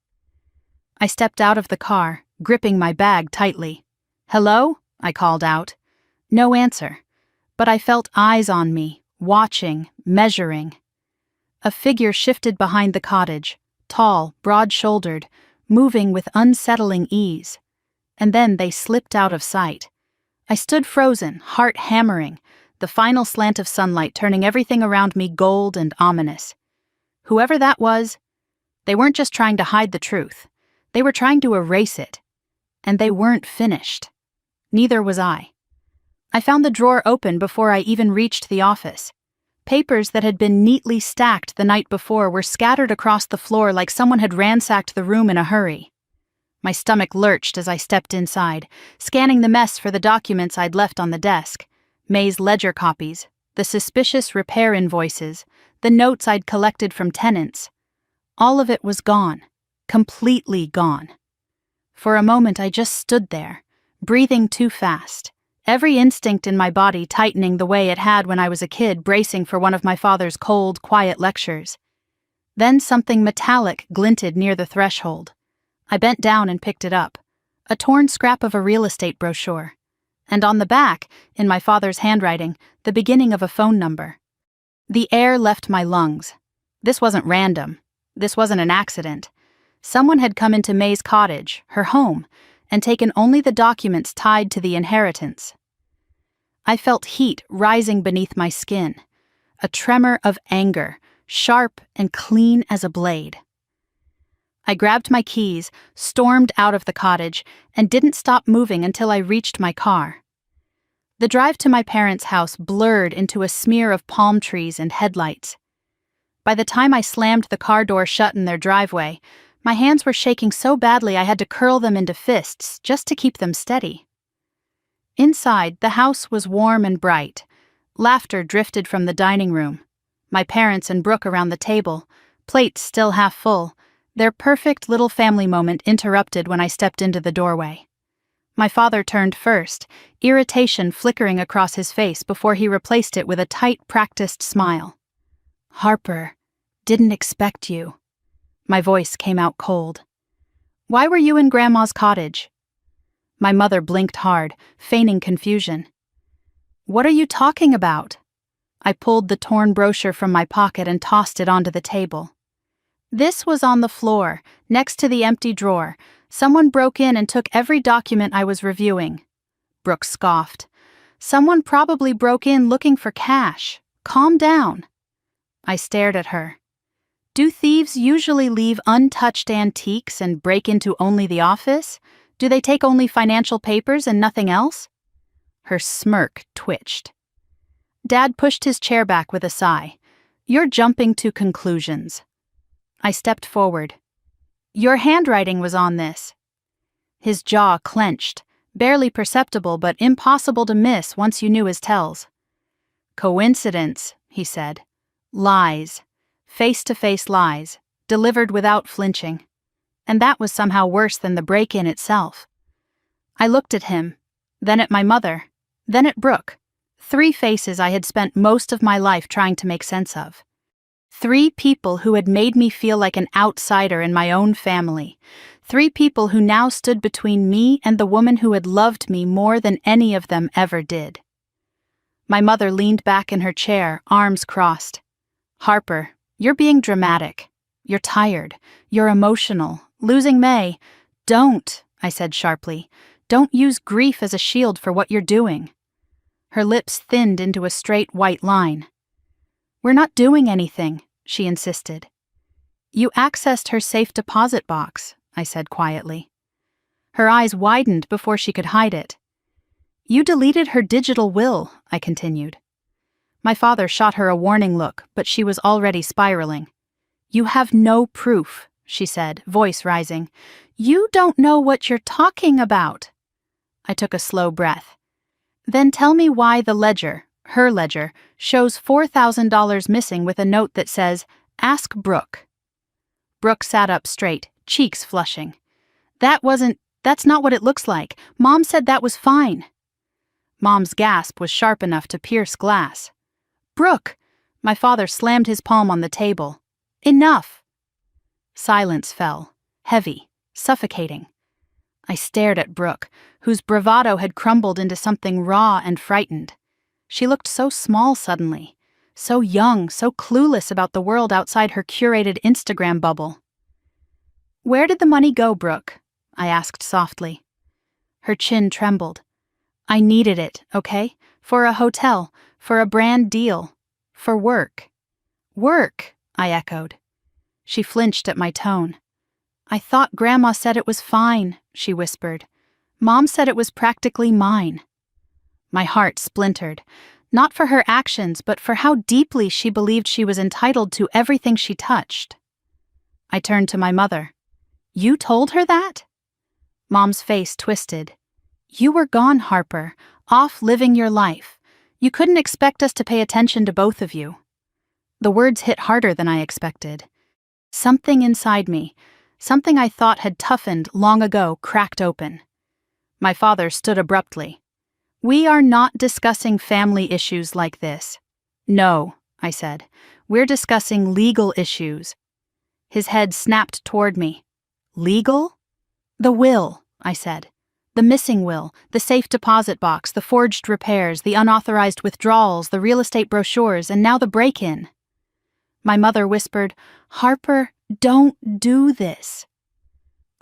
I stepped out of the car, gripping my bag tightly. Hello? I called out. No answer, but I felt eyes on me, watching, measuring. A figure shifted behind the cottage, tall, broad-shouldered, moving with unsettling ease. And then they slipped out of sight. I stood frozen, heart hammering, the final slant of sunlight turning everything around me gold and ominous. Whoever that was, they weren't just trying to hide the truth. They were trying to erase it. And they weren't finished. Neither was I. I found the drawer open before I even reached the office. Papers that had been neatly stacked the night before were scattered across the floor like someone had ransacked the room in a hurry. My stomach lurched as I stepped inside, scanning the mess for the documents I'd left on the desk. May's ledger copies, the suspicious repair invoices, the notes I'd collected from tenants. All of it was gone. Completely gone. For a moment I just stood there, breathing too fast, every instinct in my body tightening the way it had when I was a kid bracing for one of my father's cold, quiet lectures. Then something metallic glinted near the threshold. I bent down and picked it up, a torn scrap of a real estate brochure. And on the back, in my father's handwriting, the beginning of a phone number. The air left my lungs. This wasn't random. This wasn't an accident. Someone had come into May's cottage, her home, and taken only the documents tied to the inheritance. I felt heat rising beneath my skin, a tremor of anger, sharp and clean as a blade. I grabbed my keys, stormed out of the cottage, and didn't stop moving until I reached my car. The drive to my parents' house blurred into a smear of palm trees and headlights. By the time I slammed the car door shut in their driveway, my hands were shaking so badly I had to curl them into fists just to keep them steady. Inside, the house was warm and bright. Laughter drifted from the dining room. My parents and Brooke around the table, plates still half full, their perfect little family moment interrupted when I stepped into the doorway. My father turned first, irritation flickering across his face before he replaced it with a tight, practiced smile. "Harper, didn't expect you." My voice came out cold. "Why were you in Grandma's cottage?" My mother blinked hard, feigning confusion. "What are you talking about?" I pulled the torn brochure from my pocket and tossed it onto the table. This was on the floor, next to the empty drawer. Someone broke in and took every document I was reviewing. Brooke scoffed. "Someone probably broke in looking for cash. Calm down." I stared at her. "Do thieves usually leave untouched antiques and break into only the office? Do they take only financial papers and nothing else?" Her smirk twitched. Dad pushed his chair back with a sigh. "You're jumping to conclusions." I stepped forward. "Your handwriting was on this." His jaw clenched, barely perceptible but impossible to miss once you knew his tells. "Coincidence," he said. "Lies. Face-to-face lies, delivered without flinching. And that was somehow worse than the break-in itself." I looked at him, then at my mother, then at Brooke. 3 faces I had spent most of my life trying to make sense of. 3 people who had made me feel like an outsider in my own family. 3 people who now stood between me and the woman who had loved me more than any of them ever did. My mother leaned back in her chair, arms crossed. "Harper, you're being dramatic. You're tired. You're emotional. Losing May. Don't, I said sharply. Don't use grief as a shield for what you're doing. Her lips thinned into a straight white line. We're not doing anything, she insisted. You accessed her safe deposit box, I said quietly. Her eyes widened before she could hide it. You deleted her digital will, I continued. My father shot her a warning look, but she was already spiraling. You have no proof, she said, voice rising. You don't know what you're talking about. I took a slow breath. Then tell me why the ledger, her ledger, shows $4,000 missing with a note that says, Ask Brooke. Brooke sat up straight, cheeks flushing. That's not what it looks like. Mom said that was fine. Mom's gasp was sharp enough to pierce glass. Brooke! My father slammed his palm on the table. Enough! Silence fell, heavy, suffocating. I stared at Brooke, whose bravado had crumbled into something raw and frightened. She looked so small suddenly, so young, so clueless about the world outside her curated Instagram bubble. Where did the money go, Brooke? I asked softly. Her chin trembled. I needed it, okay? For a hotel, for a brand deal, for work. Work, I echoed. She flinched at my tone. I thought Grandma said it was fine, she whispered. Mom said it was practically mine. My heart splintered, not for her actions, but for how deeply she believed she was entitled to everything she touched. I turned to my mother. You told her that? Mom's face twisted. You were gone, Harper, off living your life. You couldn't expect us to pay attention to both of you. The words hit harder than I expected. Something inside me, something I thought had toughened long ago, cracked open. My father stood abruptly. We are not discussing family issues like this. No, I said. We're discussing legal issues. His head snapped toward me. Legal? The will, I said. The missing will, the safe deposit box, the forged repairs, the unauthorized withdrawals, the real estate brochures, and now the break-in. My mother whispered, Harper, don't do this.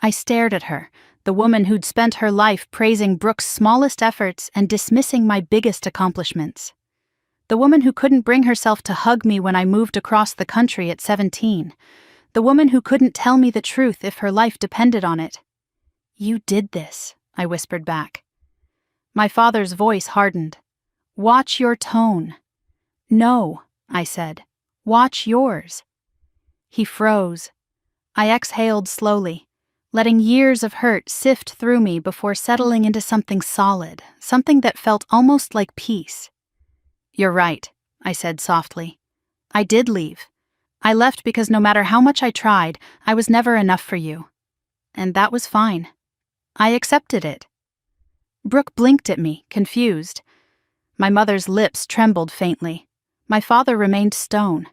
I stared at her, the woman who'd spent her life praising Brooke's smallest efforts and dismissing my biggest accomplishments. The woman who couldn't bring herself to hug me when I moved across the country at 17. The woman who couldn't tell me the truth if her life depended on it. You did this, I whispered back. My father's voice hardened. Watch your tone. No, I said. Watch yours. He froze. I exhaled slowly, letting years of hurt sift through me before settling into something solid, something that felt almost like peace. You're right, I said softly. I did leave. I left because no matter how much I tried, I was never enough for you. And that was fine. I accepted it. Brooke blinked at me, confused. My mother's lips trembled faintly. My father remained stone.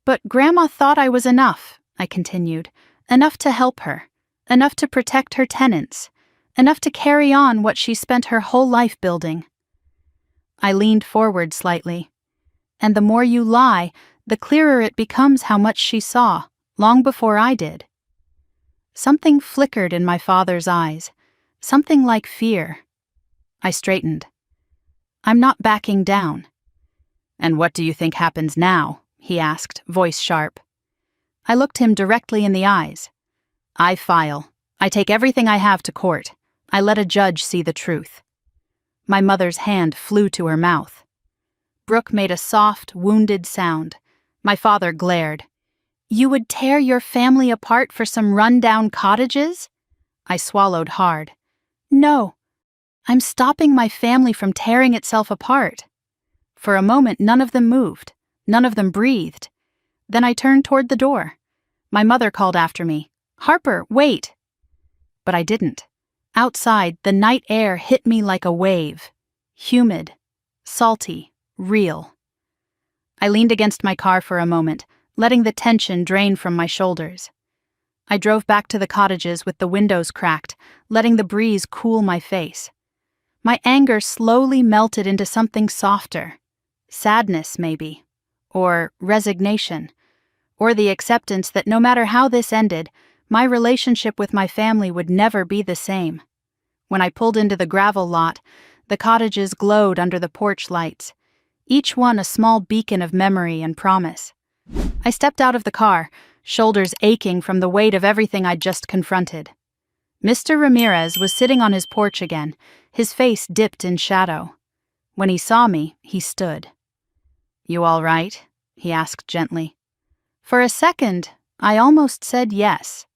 But Grandma thought I was enough, I continued. Enough to help her. Enough to protect her tenants. Enough to carry on what she spent her whole life building. I leaned forward slightly. And the more you lie, the clearer it becomes how much she saw, long before I did. Something flickered in my father's eyes, something like fear. I straightened. I'm not backing down. And what do you think happens now? He asked, voice sharp. I looked him directly in the eyes. I file. I take everything I have to court. I let a judge see the truth. My mother's hand flew to her mouth. Brooke made a soft, wounded sound. My father glared. You would tear your family apart for some run-down cottages? I swallowed hard. No. I'm stopping my family from tearing itself apart. For a moment, none of them moved. None of them breathed. Then I turned toward the door. My mother called after me. Harper, wait! But I didn't. Outside, the night air hit me like a wave. Humid, salty, real. I leaned against my car for a moment, letting the tension drain from my shoulders. I drove back to the cottages with the windows cracked, letting the breeze cool my face. My anger slowly melted into something softer. Sadness, maybe. Or resignation. or the acceptance that no matter how this ended, my relationship with my family would never be the same. When I pulled into the gravel lot, the cottages glowed under the porch lights, each one a small beacon of memory and promise. I stepped out of the car, shoulders aching from the weight of everything I'd just confronted. Mr. Ramirez was sitting on his porch again, his face dipped in shadow. When he saw me, he stood. "You all right?" he asked gently. For a second, I almost said yes,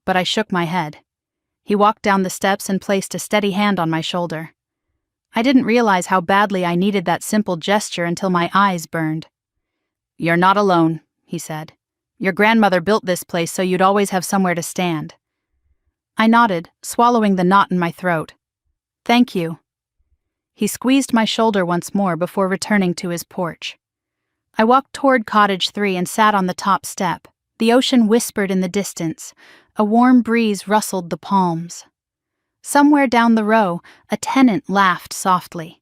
but I shook my head. He walked down the steps and placed a steady hand on my shoulder. I didn't realize how badly I needed that simple gesture until my eyes burned. "You're not alone," he said. "Your grandmother built this place so you'd always have somewhere to stand." I nodded, swallowing the knot in my throat. "Thank you." He squeezed my shoulder once more before returning to his porch. I walked toward Cottage 3 and sat on the top step. The ocean whispered in the distance. A warm breeze rustled the palms. Somewhere down the row, a tenant laughed softly.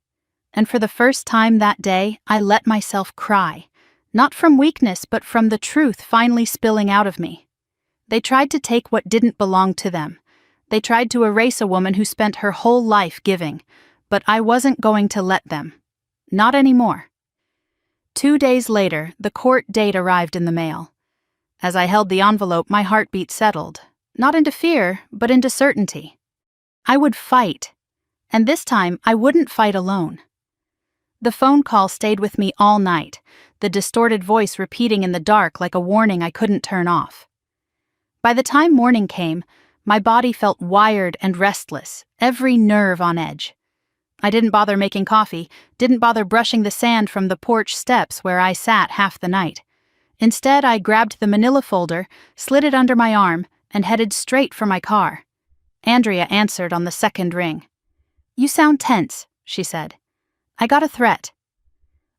And for the first time that day, I let myself cry. Not from weakness, but from the truth finally spilling out of me. They tried to take what didn't belong to them. They tried to erase a woman who spent her whole life giving, but I wasn't going to let them. Not anymore. 2 days later, the court date arrived in the mail. As I held the envelope, my heartbeat settled, not into fear, but into certainty. I would fight, and this time I wouldn't fight alone. The phone call stayed with me all night, the distorted voice repeating in the dark like a warning I couldn't turn off. By the time morning came, my body felt wired and restless, every nerve on edge. I didn't bother making coffee, didn't bother brushing the sand from the porch steps where I sat half the night. Instead, I grabbed the manila folder, slid it under my arm, and headed straight for my car. Andrea answered on the second ring. "You sound tense," she said. "I got a threat."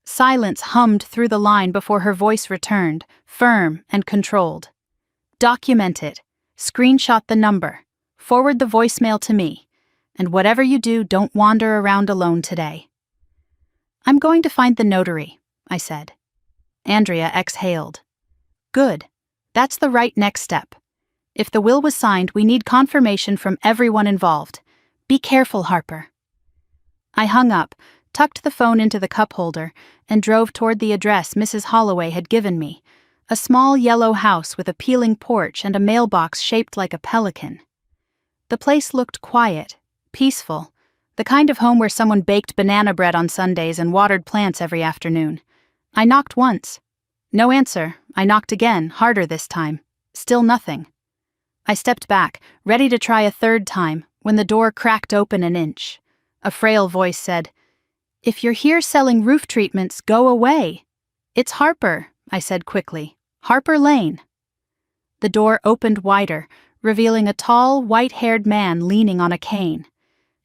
Silence hummed through the line before her voice returned, firm and controlled. "Document it. Screenshot the number. Forward the voicemail to me. And whatever you do, don't wander around alone today." "I'm going to find the notary," I said. Andrea exhaled. "Good. That's the right next step. If the will was signed, we need confirmation from everyone involved. Be careful, Harper." I hung up, tucked the phone into the cup holder, and drove toward the address Mrs. Holloway had given me, a small yellow house with a peeling porch and a mailbox shaped like a pelican. The place looked quiet, peaceful, the kind of home where someone baked banana bread on Sundays and watered plants every afternoon. I knocked once. No answer. I knocked again, harder this time. Still nothing. I stepped back, ready to try a third time, when the door cracked open an inch. A frail voice said, "If you're here selling roof treatments, go away." "It's Harper," I said quickly. "Harper Lane." The door opened wider, revealing a tall, white-haired man leaning on a cane.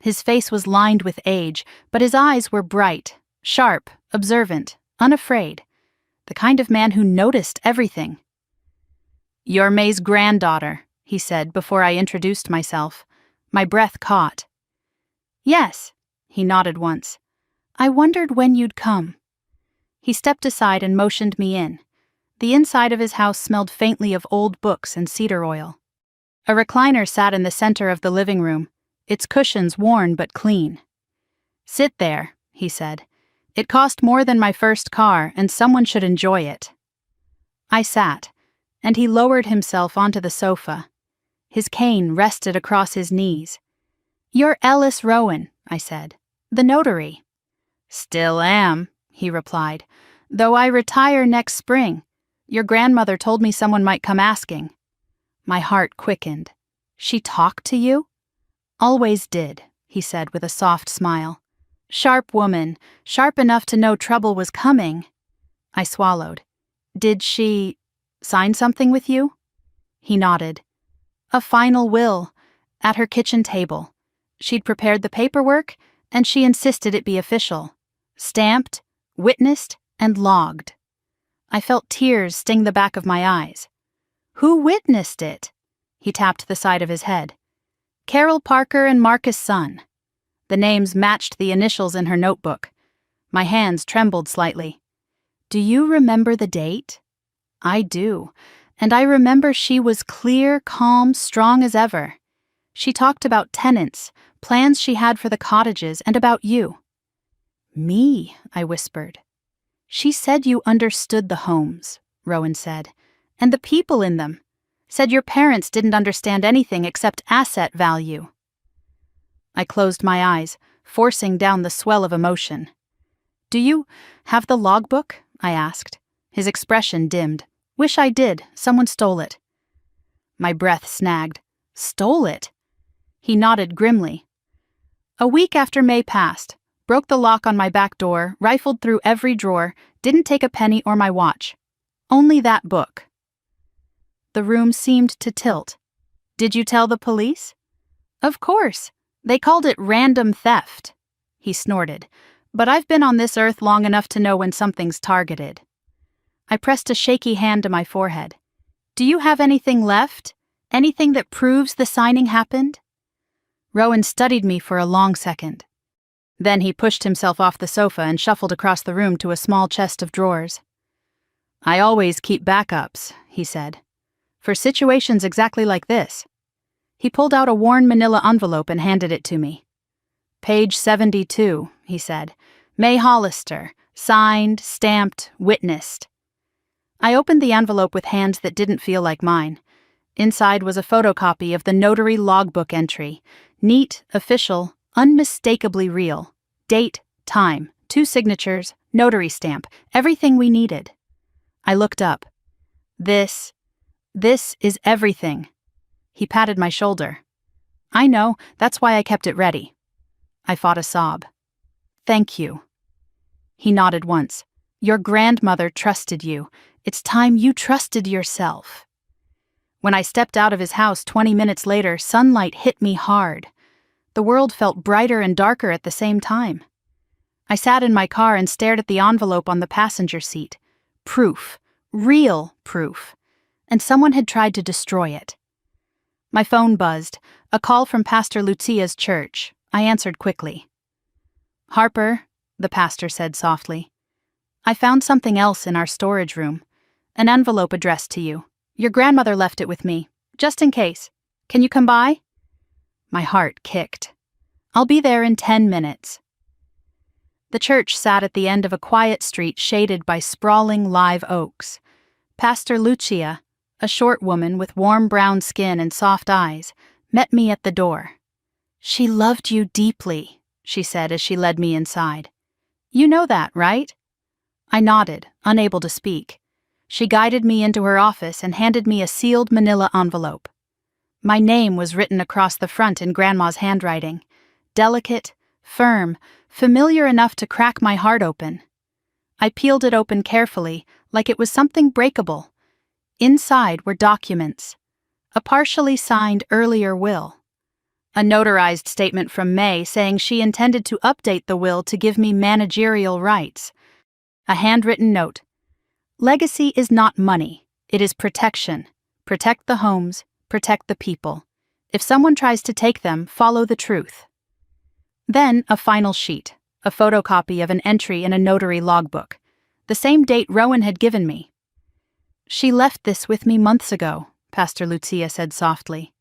His face was lined with age, but his eyes were bright, sharp, observant, unafraid. The kind of man who noticed everything. "You're May's granddaughter," he said before I introduced myself. My breath caught. "Yes," he nodded once. "I wondered when you'd come." He stepped aside and motioned me in. The inside of his house smelled faintly of old books and cedar oil. A recliner sat in the center of the living room, its cushions worn but clean. "Sit there," he said. "It cost more than my first car, and someone should enjoy it." I sat, and he lowered himself onto the sofa. His cane rested across his knees. "You're Ellis Rowan," I said. "The notary." "Still am," he replied, "though I retire next spring. Your grandmother told me someone might come asking." My heart quickened. "She talked to you?" "Always did," he said with a soft smile. "Sharp woman, sharp enough to know trouble was coming." I swallowed. "Did she sign something with you?" He nodded. "A final will, at her kitchen table. She'd prepared the paperwork, and she insisted it be official. Stamped, witnessed, and logged." I felt tears sting the back of my eyes. "Who witnessed it?" He tapped the side of his head. "Carol Parker and Marcus Son." The names matched the initials in her notebook. My hands trembled slightly. "Do you remember the date?" I do. And I remember she was clear, calm, strong as ever. She talked about tenants, plans she had for the cottages, and about you. Me, I whispered. She said you understood the homes, Rowan said, and the people in them. Said your parents didn't understand anything except asset value. I closed my eyes, forcing down the swell of emotion. Do you have the logbook? I asked. His expression dimmed. Wish I did. Someone stole it. My breath snagged. Stole it? He nodded grimly. A week after May passed, broke the lock on my back door, rifled through every drawer, didn't take a penny or my watch. Only that book. The room seemed to tilt. Did you tell the police? Of course. They called it random theft. He snorted. But I've been on this earth long enough to know when something's targeted. I pressed a shaky hand to my forehead. Do you have anything left? Anything that proves the signing happened? Rowan studied me for a long second. Then he pushed himself off the sofa and shuffled across the room to a small chest of drawers. I always keep backups, he said, for situations exactly like this. He pulled out a worn manila envelope and handed it to me. Page 72, he said. May Hollister, signed, stamped, witnessed. I opened the envelope with hands that didn't feel like mine. Inside was a photocopy of the notary logbook entry. Neat, official, unmistakably real. Date, time, 2 signatures, notary stamp, everything we needed. I looked up. This is everything. He patted my shoulder. I know, that's why I kept it ready. I fought a sob. Thank you. He nodded once. Your grandmother trusted you. It's time you trusted yourself. When I stepped out of his house 20 minutes later, sunlight hit me hard. The world felt brighter and darker at the same time. I sat in my car and stared at the envelope on the passenger seat. Proof. Real proof. And someone had tried to destroy it. My phone buzzed. A call from Pastor Lucia's church. I answered quickly. Harper, the pastor said softly. I found something else in our storage room. An envelope addressed to you. Your grandmother left it with me, just in case. Can you come by? My heart kicked. I'll be there in 10 minutes. The church sat at the end of a quiet street shaded by sprawling live oaks. Pastor Lucia, a short woman with warm brown skin and soft eyes, met me at the door. She loved you deeply, she said as she led me inside. You know that, right? I nodded, unable to speak. She guided me into her office and handed me a sealed manila envelope. My name was written across the front in Grandma's handwriting. Delicate, firm, familiar enough to crack my heart open. I peeled it open carefully, like it was something breakable. Inside were documents. A partially signed earlier will. A notarized statement from May saying she intended to update the will to give me managerial rights. A handwritten note. Legacy is not money. It is protection. Protect the homes, protect the people. If someone tries to take them, follow the truth. Then a final sheet, a photocopy of an entry in a notary logbook, the same date Rowan had given me. She left this with me months ago, Pastor Lucia said softly.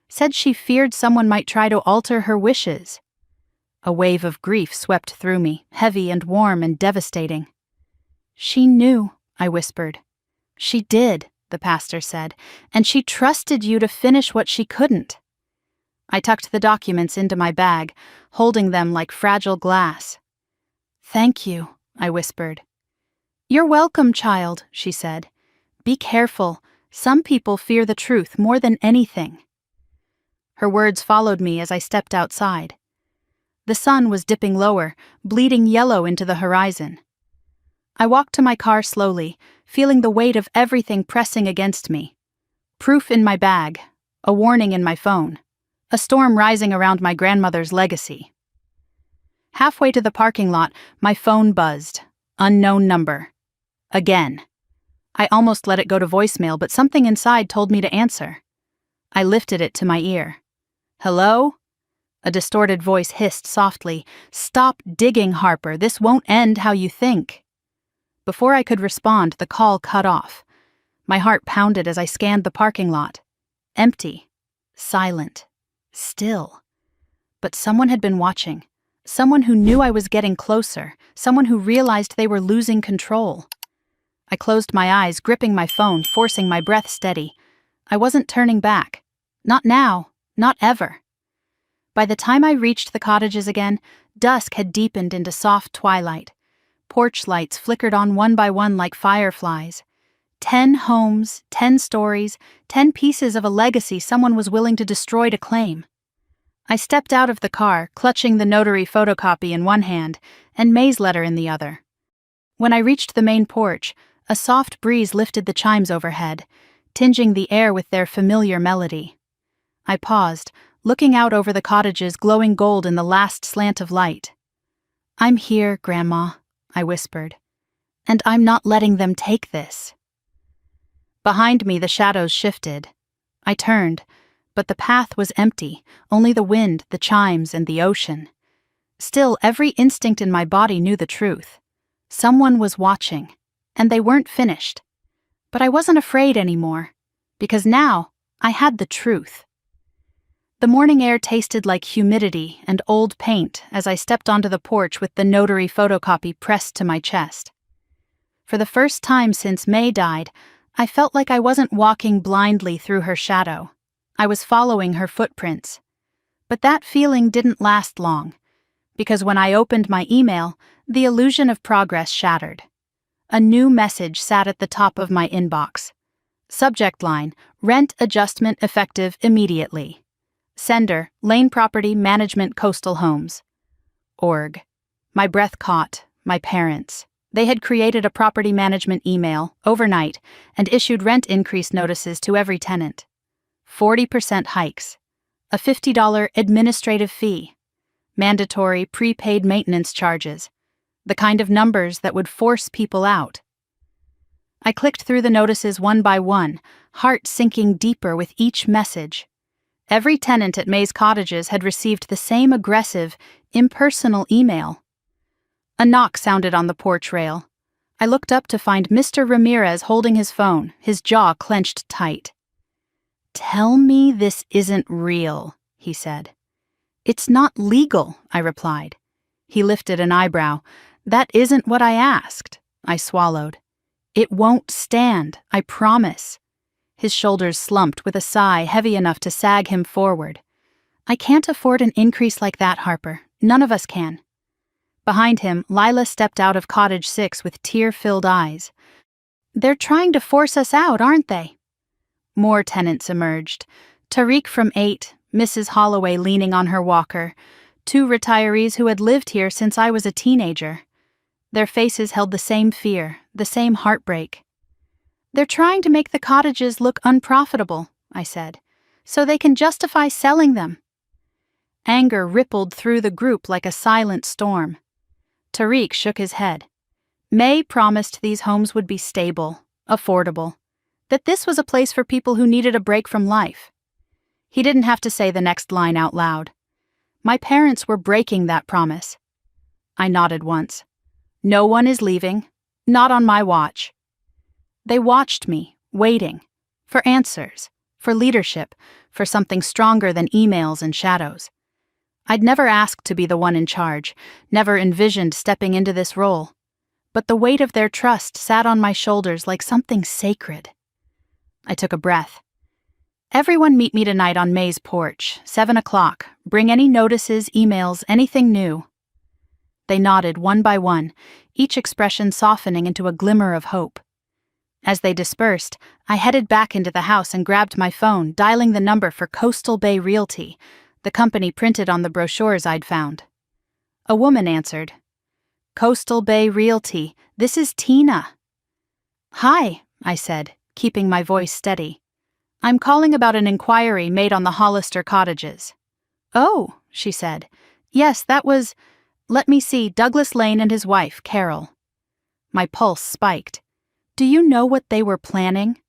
Said she feared someone might try to alter her wishes. A wave of grief swept through me, heavy and warm and devastating. She knew, I whispered. She did, the pastor said, and she trusted you to finish what she couldn't. I tucked the documents into my bag, holding them like fragile glass. Thank you, I whispered. You're welcome, child, she said. Be careful. Some people fear the truth more than anything. Her words followed me as I stepped outside. The sun was dipping lower, bleeding yellow into the horizon. I walked to my car slowly, feeling the weight of everything pressing against me. Proof in my bag, a warning in my phone, a storm rising around my grandmother's legacy. Halfway to the parking lot, my phone buzzed. Unknown number. Again. I almost let it go to voicemail, but something inside told me to answer. I lifted it to my ear. Hello? A distorted voice hissed softly. Stop digging, Harper. This won't end how you think. Before I could respond, the call cut off. My heart pounded as I scanned the parking lot. Empty. Silent. Still. But someone had been watching. Someone who knew I was getting closer. Someone who realized they were losing control. I closed my eyes, gripping my phone, forcing my breath steady. I wasn't turning back. Not now. Not ever. By the time I reached the cottages again, dusk had deepened into soft twilight. Porch lights flickered on one by one like fireflies. 10 homes, 10 stories, 10 pieces of a legacy someone was willing to destroy to claim. I stepped out of the car, clutching the notary photocopy in one hand and May's letter in the other. When I reached the main porch, a soft breeze lifted the chimes overhead, tinging the air with their familiar melody. I paused, looking out over the cottages glowing gold in the last slant of light. "I'm here, Grandma," I whispered, "and I'm not letting them take this." Behind me, the shadows shifted. I turned, but the path was empty, only the wind, the chimes, and the ocean. Still, every instinct in my body knew the truth. Someone was watching, and they weren't finished. But I wasn't afraid anymore, because now I had the truth. The morning air tasted like humidity and old paint as I stepped onto the porch with the notary photocopy pressed to my chest. For the first time since May died, I felt like I wasn't walking blindly through her shadow. I was following her footprints. But that feeling didn't last long, because when I opened my email, the illusion of progress shattered. A new message sat at the top of my inbox. Subject line: rent adjustment effective immediately. Sender: Lane Property Management Coastal Homes. Org. My breath caught. My parents. They had created a property management email, overnight, and issued rent increase notices to every tenant. 40% hikes. A $50 administrative fee. Mandatory prepaid maintenance charges. The kind of numbers that would force people out. I clicked through the notices one by one, heart sinking deeper with each message. Every tenant at May's Cottages had received the same aggressive, impersonal email. A knock sounded on the porch rail. I looked up to find Mr. Ramirez holding his phone, his jaw clenched tight. "Tell me this isn't real," he said. "It's not legal," I replied. He lifted an eyebrow. "That isn't what I asked." I swallowed. "It won't stand, I promise." His shoulders slumped with a sigh heavy enough to sag him forward. "I can't afford an increase like that, Harper. None of us can." Behind him, Lila stepped out of Cottage 6 with tear-filled eyes. "They're trying to force us out, aren't they?" More tenants emerged. Tariq from 8, Mrs. Holloway leaning on her walker, 2 retirees who had lived here since I was a teenager. Their faces held the same fear, the same heartbreak. "They're trying to make the cottages look unprofitable," I said, "so they can justify selling them." Anger rippled through the group like a silent storm. Tariq shook his head. May promised these homes would be stable, affordable, that this was a place for people who needed a break from life. He didn't have to say the next line out loud. My parents were breaking that promise. I nodded once. "No one is leaving, not on my watch." They watched me, waiting, for answers, for leadership, for something stronger than emails and shadows. I'd never asked to be the one in charge, never envisioned stepping into this role. But the weight of their trust sat on my shoulders like something sacred. I took a breath. "Everyone meet me tonight on May's porch, 7 o'clock. Bring any notices, emails, anything new." They nodded one by one, each expression softening into a glimmer of hope. As they dispersed, I headed back into the house and grabbed my phone, dialing the number for Coastal Bay Realty, the company printed on the brochures I'd found. A woman answered. "Coastal Bay Realty, this is Tina." "Hi," I said, keeping my voice steady. "I'm calling about an inquiry made on the Hollister Cottages." "Oh," she said. "Yes, that was, let me see, Douglas Lane and his wife, Carol." My pulse spiked. "Do you know what they were planning?"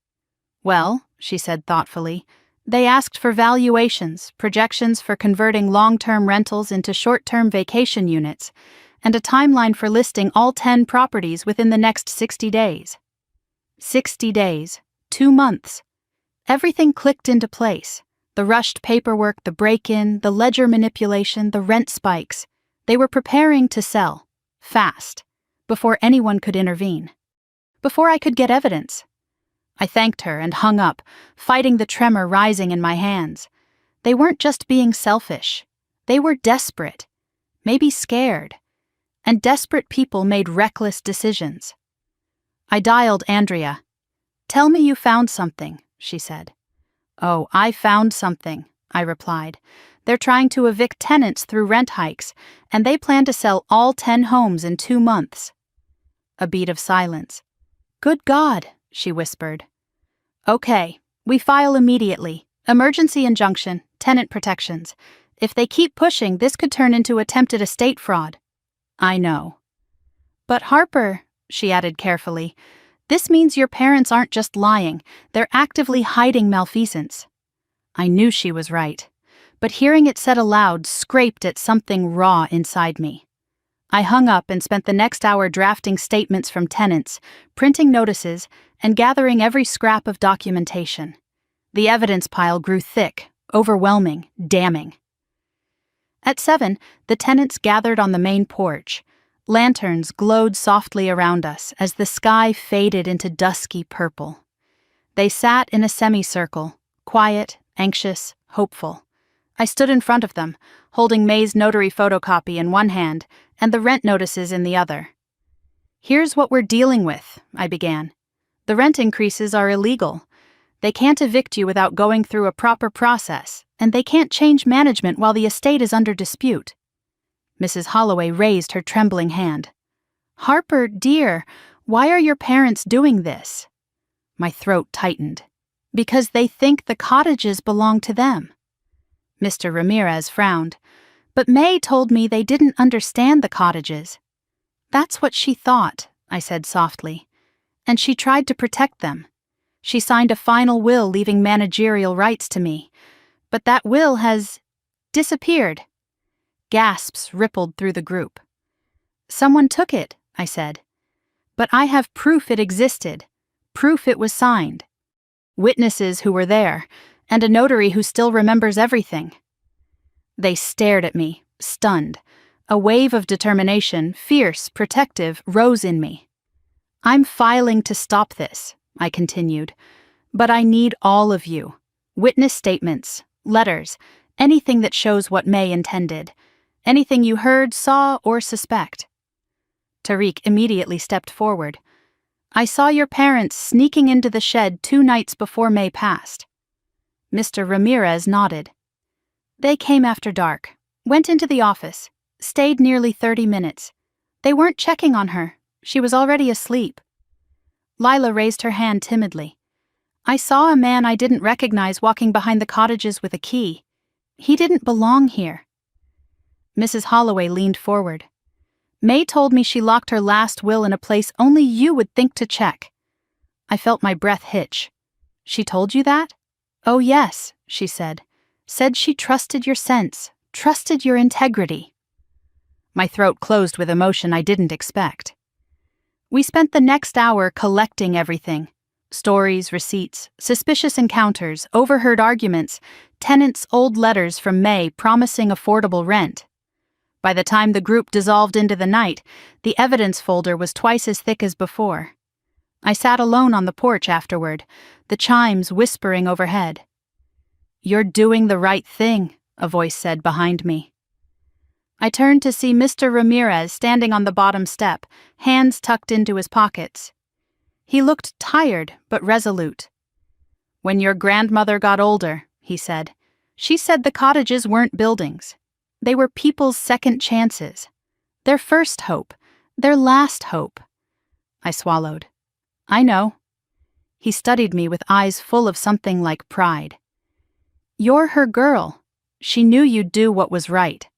"Well," she said thoughtfully, "they asked for valuations, projections for converting long-term rentals into short-term vacation units, and a timeline for listing all 10 properties within the next 60 days. 60 days. 2 months. Everything clicked into place. The rushed paperwork, the break-in, the ledger manipulation, the rent spikes. They were preparing to sell. Fast. Before anyone could intervene. Before I could get evidence. I thanked her and hung up, fighting the tremor rising in my hands. They weren't just being selfish. They were desperate. Maybe scared. And desperate people made reckless decisions. I dialed Andrea. "Tell me you found something," she said. "Oh, I found something," I replied. "They're trying to evict tenants through rent hikes, and they plan to sell all 10 homes in 2 months. A beat of silence. "Good God," she whispered. "Okay, we file immediately. Emergency injunction, tenant protections. If they keep pushing, this could turn into attempted estate fraud." "I know." "But Harper," she added carefully, "this means your parents aren't just lying, they're actively hiding malfeasance." I knew she was right, but hearing it said aloud scraped at something raw inside me. I hung up and spent the next hour drafting statements from tenants, printing notices, and gathering every scrap of documentation. The evidence pile grew thick, overwhelming, damning. At 7, the tenants gathered on the main porch. Lanterns glowed softly around us as the sky faded into dusky purple. They sat in a semicircle, quiet, anxious, hopeful. I stood in front of them, holding May's notary photocopy in one hand and the rent notices in the other. "Here's what we're dealing with," I began. "The rent increases are illegal. They can't evict you without going through a proper process, and they can't change management while the estate is under dispute." Mrs. Holloway raised her trembling hand. "Harper, dear, why are your parents doing this?" My throat tightened. "Because they think the cottages belong to them." Mr. Ramirez frowned. "But May told me they didn't understand the cottages." "That's what she thought," I said softly. "And she tried to protect them. She signed a final will leaving managerial rights to me. But that will has disappeared." Gasps rippled through the group. "Someone took it," I said. "But I have proof it existed. Proof it was signed. Witnesses who were there, and a notary who still remembers everything." They stared at me, stunned. A wave of determination, fierce, protective, rose in me. "I'm filing to stop this," I continued. "But I need all of you. Witness statements, letters, anything that shows what May intended. Anything you heard, saw, or suspect." Tariq immediately stepped forward. "I saw your parents sneaking into the shed 2 nights before May passed." Mr. Ramirez nodded. "They came after dark, went into the office, stayed nearly 30 minutes. They weren't checking on her. She was already asleep." Lila raised her hand timidly. "I saw a man I didn't recognize walking behind the cottages with a key. He didn't belong here." Mrs. Holloway leaned forward. "May told me she locked her last will in a place only you would think to check." I felt my breath hitch. "She told you that?" "Oh yes," she said. "Said she trusted your sense, trusted your integrity." My throat closed with emotion I didn't expect. We spent the next hour collecting everything. Stories, receipts, suspicious encounters, overheard arguments, tenants' old letters from May promising affordable rent. By the time the group dissolved into the night, the evidence folder was twice as thick as before. I sat alone on the porch afterward, the chimes whispering overhead. "You're doing the right thing," a voice said behind me. I turned to see Mr. Ramirez standing on the bottom step, hands tucked into his pockets. He looked tired but resolute. "When your grandmother got older," he said, "she said the cottages weren't buildings. They were people's second chances. Their first hope. Their last hope." I swallowed. "I know." He studied me with eyes full of something like pride. "You're her girl. She knew you'd do what was right."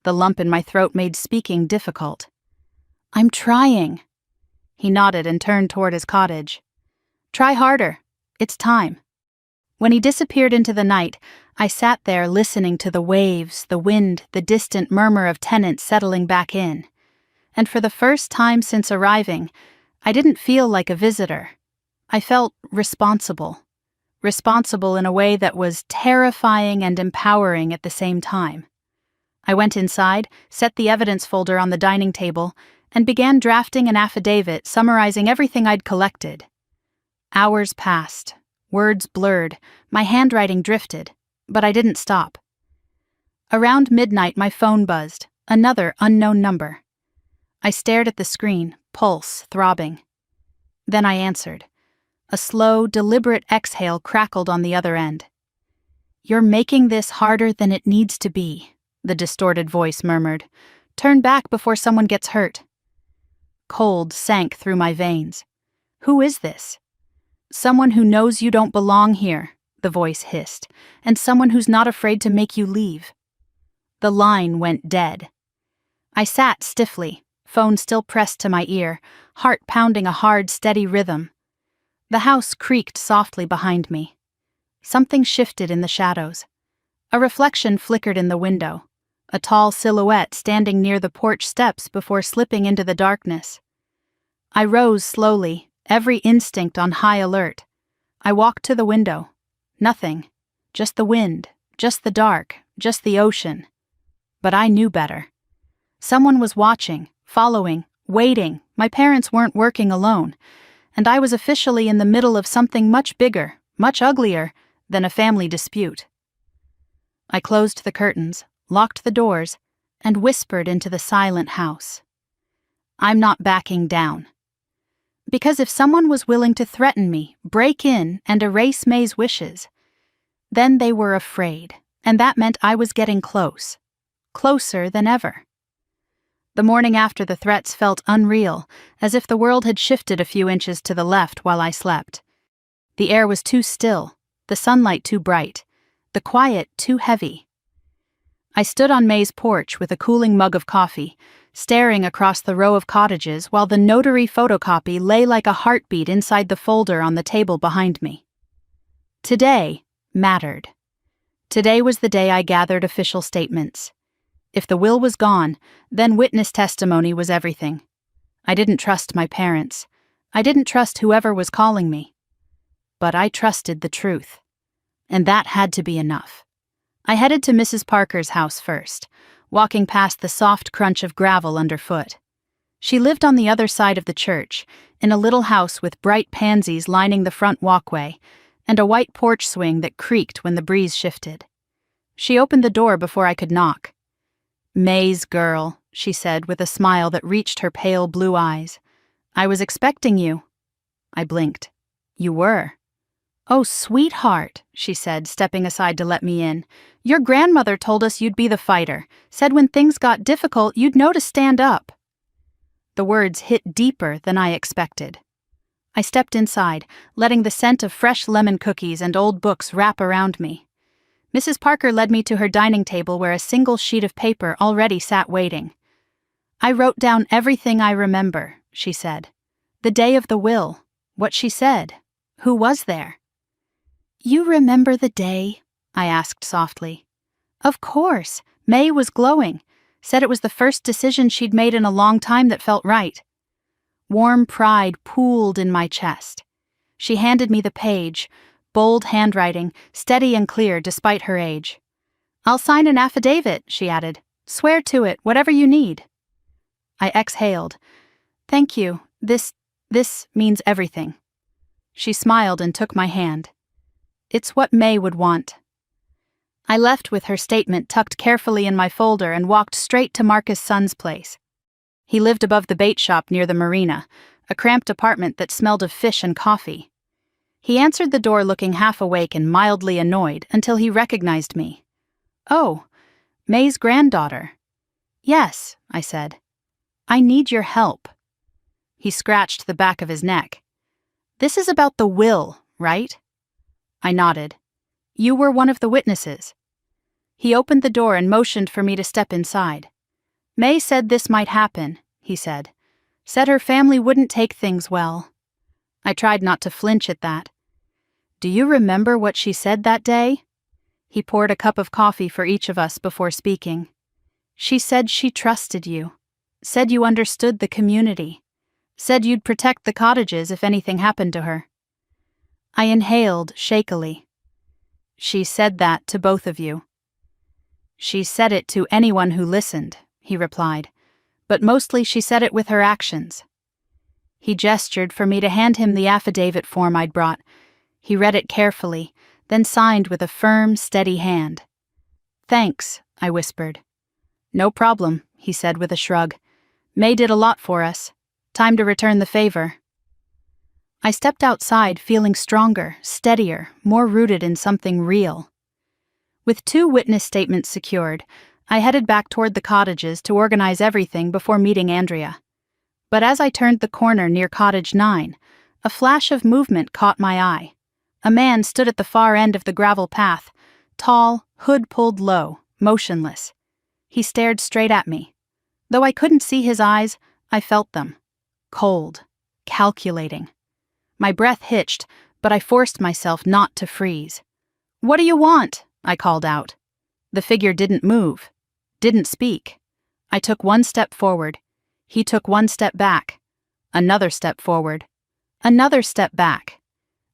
The lump in my throat made speaking difficult. "I'm trying." He nodded and turned toward his cottage. "Try harder. It's time." When he disappeared into the night, I sat there listening to the waves, the wind, the distant murmur of tenants settling back in. And for the first time since arriving, I didn't feel like a visitor. I felt responsible. Responsible in a way that was terrifying and empowering at the same time. I went inside, set the evidence folder on the dining table, and began drafting an affidavit summarizing everything I'd collected. Hours passed, words blurred, my handwriting drifted, but I didn't stop. Around midnight, my phone buzzed, another unknown number. I stared at the screen, pulse throbbing. Then I answered. A slow, deliberate exhale crackled on the other end. "You're making this harder than it needs to be," the distorted voice murmured. "Turn back before someone gets hurt." Cold sank through my veins. "Who is this?" "Someone who knows you don't belong here," the voice hissed, "and someone who's not afraid to make you leave." The line went dead. I sat stiffly, phone still pressed to my ear, heart pounding a hard, steady rhythm. The house creaked softly behind me. Something shifted in the shadows. A reflection flickered in the window, a tall silhouette standing near the porch steps before slipping into the darkness. I rose slowly, every instinct on high alert. I walked to the window. Nothing. Just the wind, just the dark, just the ocean. But I knew better. Someone was watching, following, waiting. My parents weren't working alone, and I was officially in the middle of something much bigger, much uglier, than a family dispute. I closed the curtains, locked the doors, and whispered into the silent house. I'm not backing down. Because if someone was willing to threaten me, break in, and erase May's wishes, then they were afraid, and that meant I was getting close. Closer than ever. The morning after the threats felt unreal, as if the world had shifted a few inches to the left while I slept. The air was too still, the sunlight too bright, the quiet too heavy. I stood on May's porch with a cooling mug of coffee, staring across the row of cottages while the notary photocopy lay like a heartbeat inside the folder on the table behind me. Today mattered. Today was the day I gathered official statements. If the will was gone, then witness testimony was everything. I didn't trust my parents. I didn't trust whoever was calling me. But I trusted the truth. And that had to be enough. I headed to Mrs. Parker's house first, walking past the soft crunch of gravel underfoot. She lived on the other side of the church, in a little house with bright pansies lining the front walkway, and a white porch swing that creaked when the breeze shifted. She opened the door before I could knock. "May's girl," she said with a smile that reached her pale blue eyes. "I was expecting you." I blinked. "You were?" "Oh, sweetheart," she said, stepping aside to let me in. "Your grandmother told us you'd be the fighter, said when things got difficult you'd know to stand up." The words hit deeper than I expected. I stepped inside, letting the scent of fresh lemon cookies and old books wrap around me. Mrs. Parker led me to her dining table where a single sheet of paper already sat waiting. "I wrote down everything I remember," she said. "The day of the will, what she said, who was there." "You remember the day?" I asked softly. "Of course. May was glowing. Said it was the first decision she'd made in a long time that felt right." Warm pride pooled in my chest. She handed me the page, bold handwriting, steady and clear despite her age. "I'll sign an affidavit," she added. "Swear to it, whatever you need." I exhaled. "Thank you. This means everything." She smiled and took my hand. "It's what May would want." I left with her statement tucked carefully in my folder and walked straight to Marcus' son's place. He lived above the bait shop near the marina, a cramped apartment that smelled of fish and coffee. He answered the door looking half awake and mildly annoyed until he recognized me. "Oh, May's granddaughter." "Yes," I said. "I need your help." He scratched the back of his neck. "This is about the will, right?" I nodded. "You were one of the witnesses." He opened the door and motioned for me to step inside. "May said this might happen," he said. "Said her family wouldn't take things well." I tried not to flinch at that. "Do you remember what she said that day?" He poured a cup of coffee for each of us before speaking. "She said she trusted you. Said you understood the community. Said you'd protect the cottages if anything happened to her." I inhaled shakily. She said that to both of you. She said it to anyone who listened, he replied, but mostly she said it with her actions. He gestured for me to hand him the affidavit form I'd brought. He read it carefully, then signed with a firm, steady hand. Thanks, I whispered. No problem, he said with a shrug. May did a lot for us. Time to return the favor. I stepped outside feeling stronger, steadier, more rooted in something real. With 2 witness statements secured, I headed back toward the cottages to organize everything before meeting Andrea. But as I turned the corner near Cottage 9, a flash of movement caught my eye. A man stood at the far end of the gravel path, tall, hood pulled low, motionless. He stared straight at me. Though I couldn't see his eyes, I felt them. Cold, calculating. My breath hitched, but I forced myself not to freeze. What do you want? I called out. The figure didn't move, didn't speak. I took 1 step forward. He took 1 step back. Another step forward. Another step back.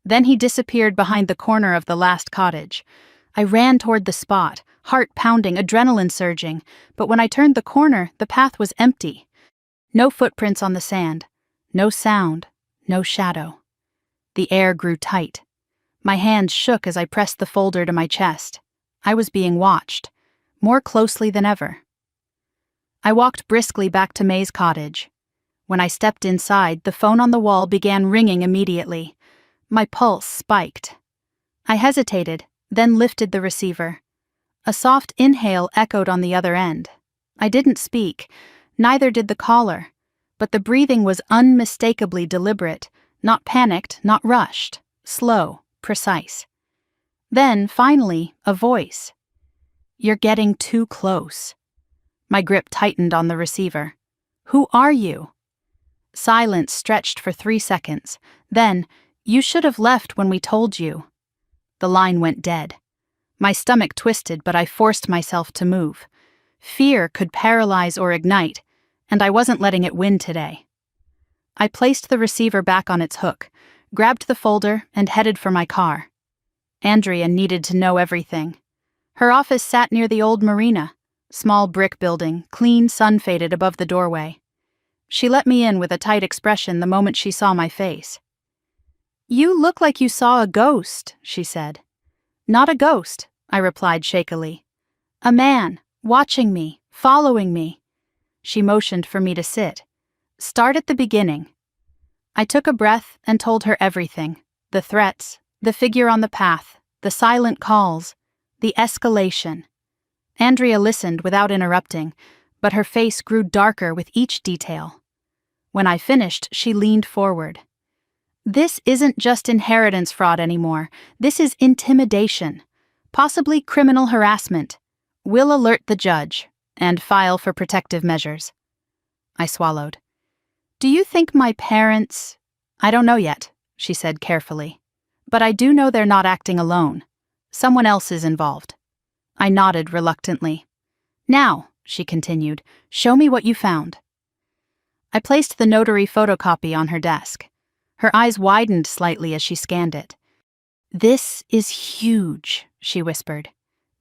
Then he disappeared behind the corner of the last cottage. I ran toward the spot, heart pounding, adrenaline surging, but when I turned the corner, the path was empty. No footprints on the sand. No sound. No shadow. The air grew tight. My hands shook as I pressed the folder to my chest. I was being watched, more closely than ever. I walked briskly back to May's cottage. When I stepped inside, the phone on the wall began ringing immediately. My pulse spiked. I hesitated, then lifted the receiver. A soft inhale echoed on the other end. I didn't speak, neither did the caller, but the breathing was unmistakably deliberate, not panicked, not rushed, slow, precise. Then, finally, a voice. You're getting too close. My grip tightened on the receiver. Who are you? Silence stretched for 3 seconds. Then, you should have left when we told you. The line went dead. My stomach twisted, but I forced myself to move. Fear could paralyze or ignite, and I wasn't letting it win today. I placed the receiver back on its hook, grabbed the folder, and headed for my car. Andrea needed to know everything. Her office sat near the old marina, small brick building, clean, sun-faded above the doorway. She let me in with a tight expression the moment she saw my face. You look like you saw a ghost, she said. Not a ghost, I replied shakily. A man, watching me, following me. She motioned for me to sit. Start at the beginning. I took a breath and told her everything. The threats, the figure on the path, the silent calls, the escalation. Andrea listened without interrupting, but her face grew darker with each detail. When I finished, she leaned forward. This isn't just inheritance fraud anymore. This is intimidation, possibly criminal harassment. We'll alert the judge and file for protective measures. I swallowed. Do you think my parents... I don't know yet, she said carefully. But I do know they're not acting alone. Someone else is involved. I nodded reluctantly. Now, she continued, show me what you found. I placed the notary photocopy on her desk. Her eyes widened slightly as she scanned it. This is huge, she whispered.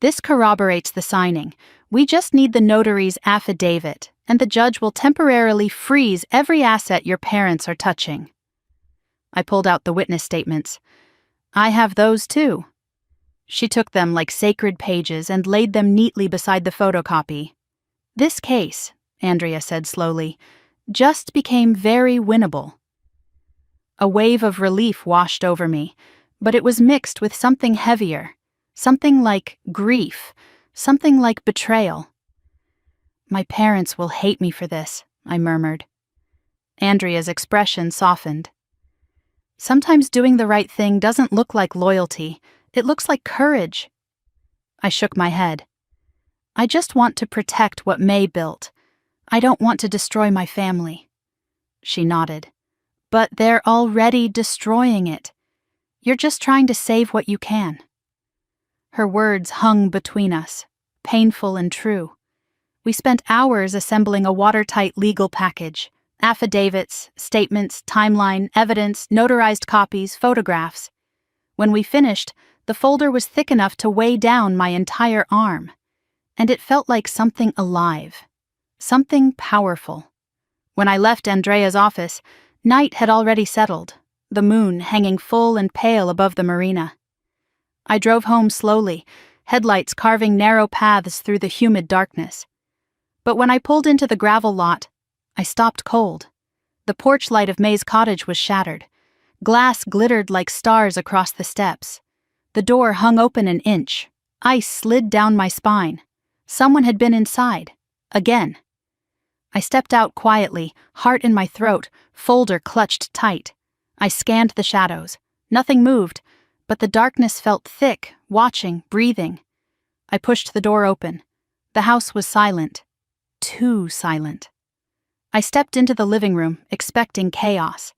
This corroborates the signing. We just need the notary's affidavit, and the judge will temporarily freeze every asset your parents are touching. I pulled out the witness statements. I have those too. She took them like sacred pages and laid them neatly beside the photocopy. This case, Andrea said slowly, just became very winnable. A wave of relief washed over me, but it was mixed with something heavier, something like grief, something like betrayal. My parents will hate me for this, I murmured. Andrea's expression softened. Sometimes doing the right thing doesn't look like loyalty. It looks like courage. I shook my head. I just want to protect what May built. I don't want to destroy my family. She nodded. But they're already destroying it. You're just trying to save what you can. Her words hung between us, painful and true. We spent hours assembling a watertight legal package. Affidavits, statements, timeline, evidence, notarized copies, photographs. When we finished, the folder was thick enough to weigh down my entire arm, and it felt like something alive, something powerful. When I left Andrea's office, night had already settled, the moon hanging full and pale above the marina. I drove home slowly, headlights carving narrow paths through the humid darkness. But when I pulled into the gravel lot, I stopped cold. The porch light of May's cottage was shattered. Glass glittered like stars across the steps. The door hung open an inch. Ice slid down my spine. Someone had been inside. Again. I stepped out quietly, heart in my throat, folder clutched tight. I scanned the shadows. Nothing moved, but the darkness felt thick, watching, breathing. I pushed the door open. The house was silent. Too silent. I stepped into the living room, expecting chaos.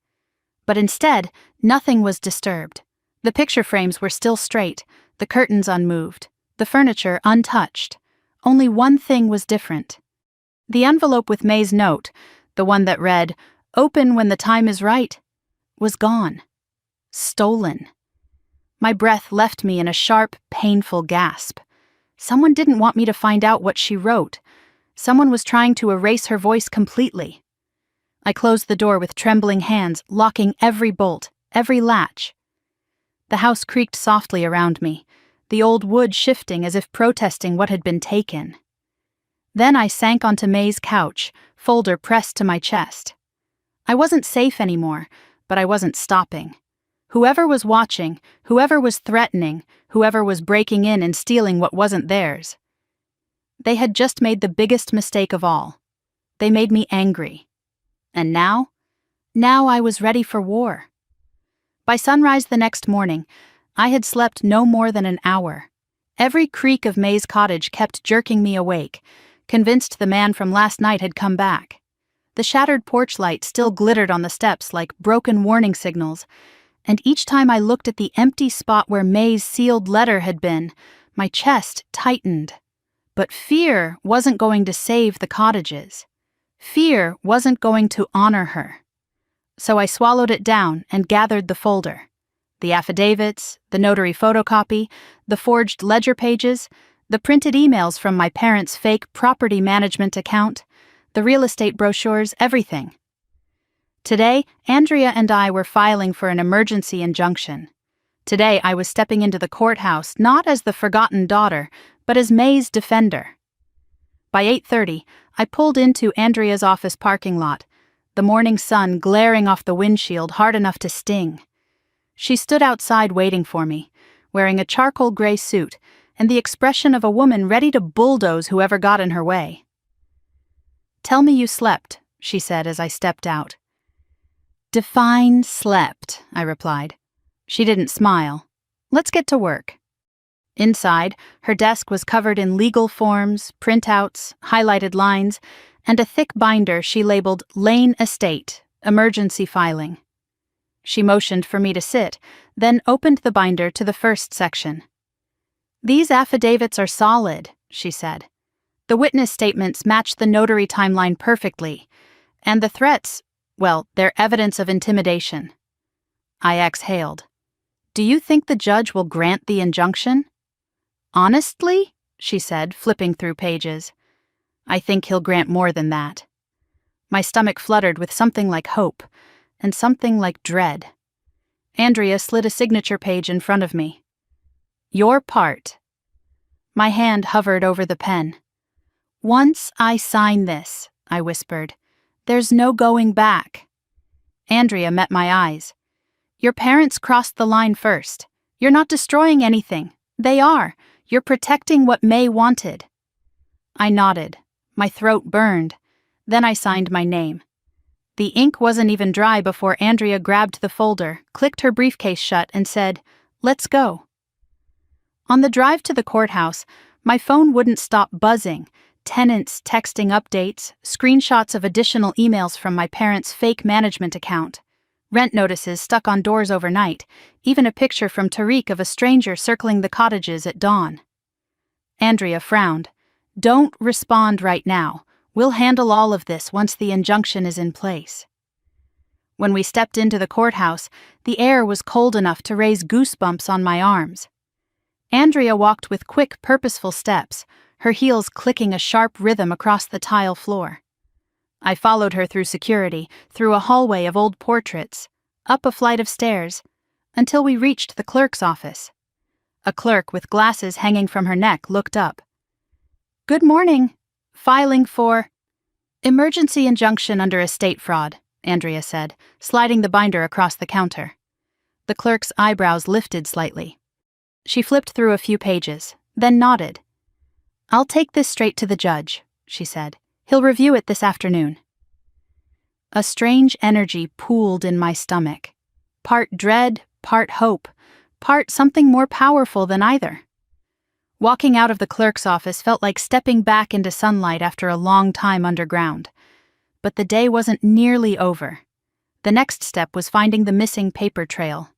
But instead, nothing was disturbed. The picture frames were still straight, the curtains unmoved, the furniture untouched. Only one thing was different. The envelope with May's note, the one that read, "Open when the time is right," was gone. Stolen. My breath left me in a sharp, painful gasp. Someone didn't want me to find out what she wrote. Someone was trying to erase her voice completely. I closed the door with trembling hands, locking every bolt, every latch. The house creaked softly around me, the old wood shifting as if protesting what had been taken. Then I sank onto May's couch, folder pressed to my chest. I wasn't safe anymore, but I wasn't stopping. Whoever was watching, whoever was threatening, whoever was breaking in and stealing what wasn't theirs, they had just made the biggest mistake of all. They made me angry. And now I was ready for war. By sunrise the next morning, I had slept no more than an hour. Every creak of May's cottage kept jerking me awake, convinced the man from last night had come back. The shattered porch light still glittered on the steps like broken warning signals, and each time I looked at the empty spot where May's sealed letter had been, my chest tightened. But fear wasn't going to save the cottages. Fear wasn't going to honor her. So I swallowed it down and gathered the folder. The affidavits, the notary photocopy, the forged ledger pages, the printed emails from my parents' fake property management account, the real estate brochures, everything. Today, Andrea and I were filing for an emergency injunction. Today, I was stepping into the courthouse not as the forgotten daughter, but as May's defender. By 8:30, I pulled into Andrea's office parking lot, the morning sun glaring off the windshield hard enough to sting. She stood outside waiting for me, wearing a charcoal gray suit and the expression of a woman ready to bulldoze whoever got in her way. "Tell me you slept," she said as I stepped out. "Define slept," I replied. She didn't smile. "Let's get to work." Inside, her desk was covered in legal forms, printouts, highlighted lines, and a thick binder she labeled Lane Estate, Emergency Filing. She motioned for me to sit, then opened the binder to the first section. "These affidavits are solid," she said. "The witness statements match the notary timeline perfectly, and the threats, well, they're evidence of intimidation." I exhaled. "Do you think the judge will grant the injunction?" "Honestly," she said, flipping through pages, "I think he'll grant more than that." My stomach fluttered with something like hope, and something like dread. Andrea slid a signature page in front of me. "Your part." My hand hovered over the pen. "Once I sign this," I whispered, "there's no going back." Andrea met my eyes. "Your parents crossed the line first. You're not destroying anything. They are. You're protecting what May wanted." I nodded. My throat burned. Then I signed my name. The ink wasn't even dry before Andrea grabbed the folder, clicked her briefcase shut, and said, "Let's go." On the drive to the courthouse, my phone wouldn't stop buzzing, tenants texting updates, screenshots of additional emails from my parents' fake management account, rent notices stuck on doors overnight, even a picture from Tariq of a stranger circling the cottages at dawn. Andrea frowned. "Don't respond right now. We'll handle all of this once the injunction is in place." When we stepped into the courthouse, the air was cold enough to raise goosebumps on my arms. Andrea walked with quick, purposeful steps, her heels clicking a sharp rhythm across the tile floor. I followed her through security, through a hallway of old portraits, up a flight of stairs, until we reached the clerk's office. A clerk with glasses hanging from her neck looked up. "Good morning. Filing for—" "Emergency injunction under estate fraud," Andrea said, sliding the binder across the counter. The clerk's eyebrows lifted slightly. She flipped through a few pages, then nodded. "I'll take this straight to the judge," she said. "He'll review it this afternoon." A strange energy pooled in my stomach. Part dread, part hope, part something more powerful than either. Walking out of the clerk's office felt like stepping back into sunlight after a long time underground. But the day wasn't nearly over. The next step was finding the missing paper trail.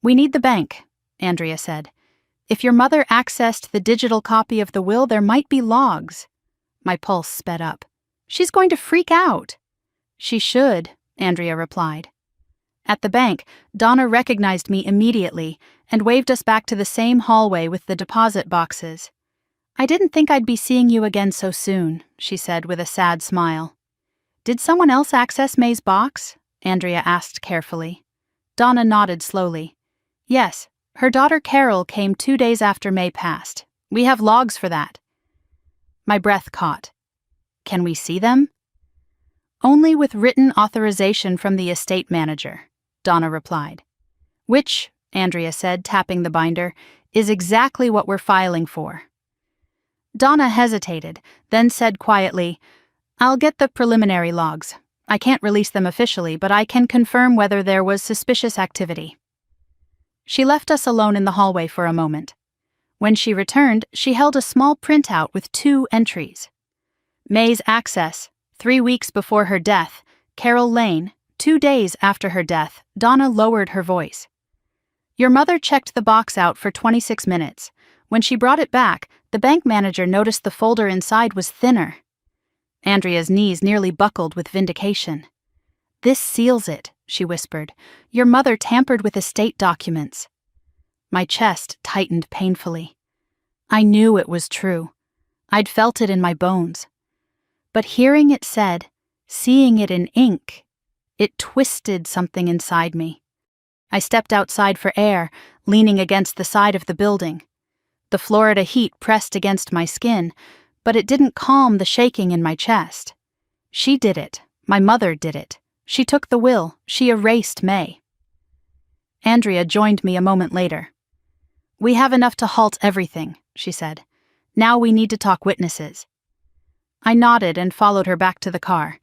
"We need the bank," Andrea said. "If your mother accessed the digital copy of the will, there might be logs." My pulse sped up. "She's going to freak out." "She should," Andrea replied. At the bank, Donna recognized me immediately and waved us back to the same hallway with the deposit boxes. "I didn't think I'd be seeing you again so soon," she said with a sad smile. "Did someone else access May's box?" Andrea asked carefully. Donna nodded slowly. "Yes, her daughter Carol came 2 days after May passed. We have logs for that." My breath caught. "Can we see them?" "Only with written authorization from the estate manager," Donna replied. "Which," Andrea said, tapping the binder, "is exactly what we're filing for." Donna hesitated, then said quietly, "I'll get the preliminary logs. I can't release them officially, but I can confirm whether there was suspicious activity." She left us alone in the hallway for a moment. When she returned, she held a small printout with 2 entries. May's access, 3 weeks before her death, Carol Lane, 2 days after her death. Donna lowered her voice. "Your mother checked the box out for 26 minutes. When she brought it back, the bank manager noticed the folder inside was thinner." Andrea's knees nearly buckled with vindication. "This seals it," she whispered. "Your mother tampered with estate documents." My chest tightened painfully. I knew it was true. I'd felt it in my bones. But hearing it said, seeing it in ink, it twisted something inside me. I stepped outside for air, leaning against the side of the building. The Florida heat pressed against my skin, but it didn't calm the shaking in my chest. She did it. My mother did it. She took the will. She erased May. Andrea joined me a moment later. "We have enough to halt everything," she said. "Now we need to talk witnesses." I nodded and followed her back to the car,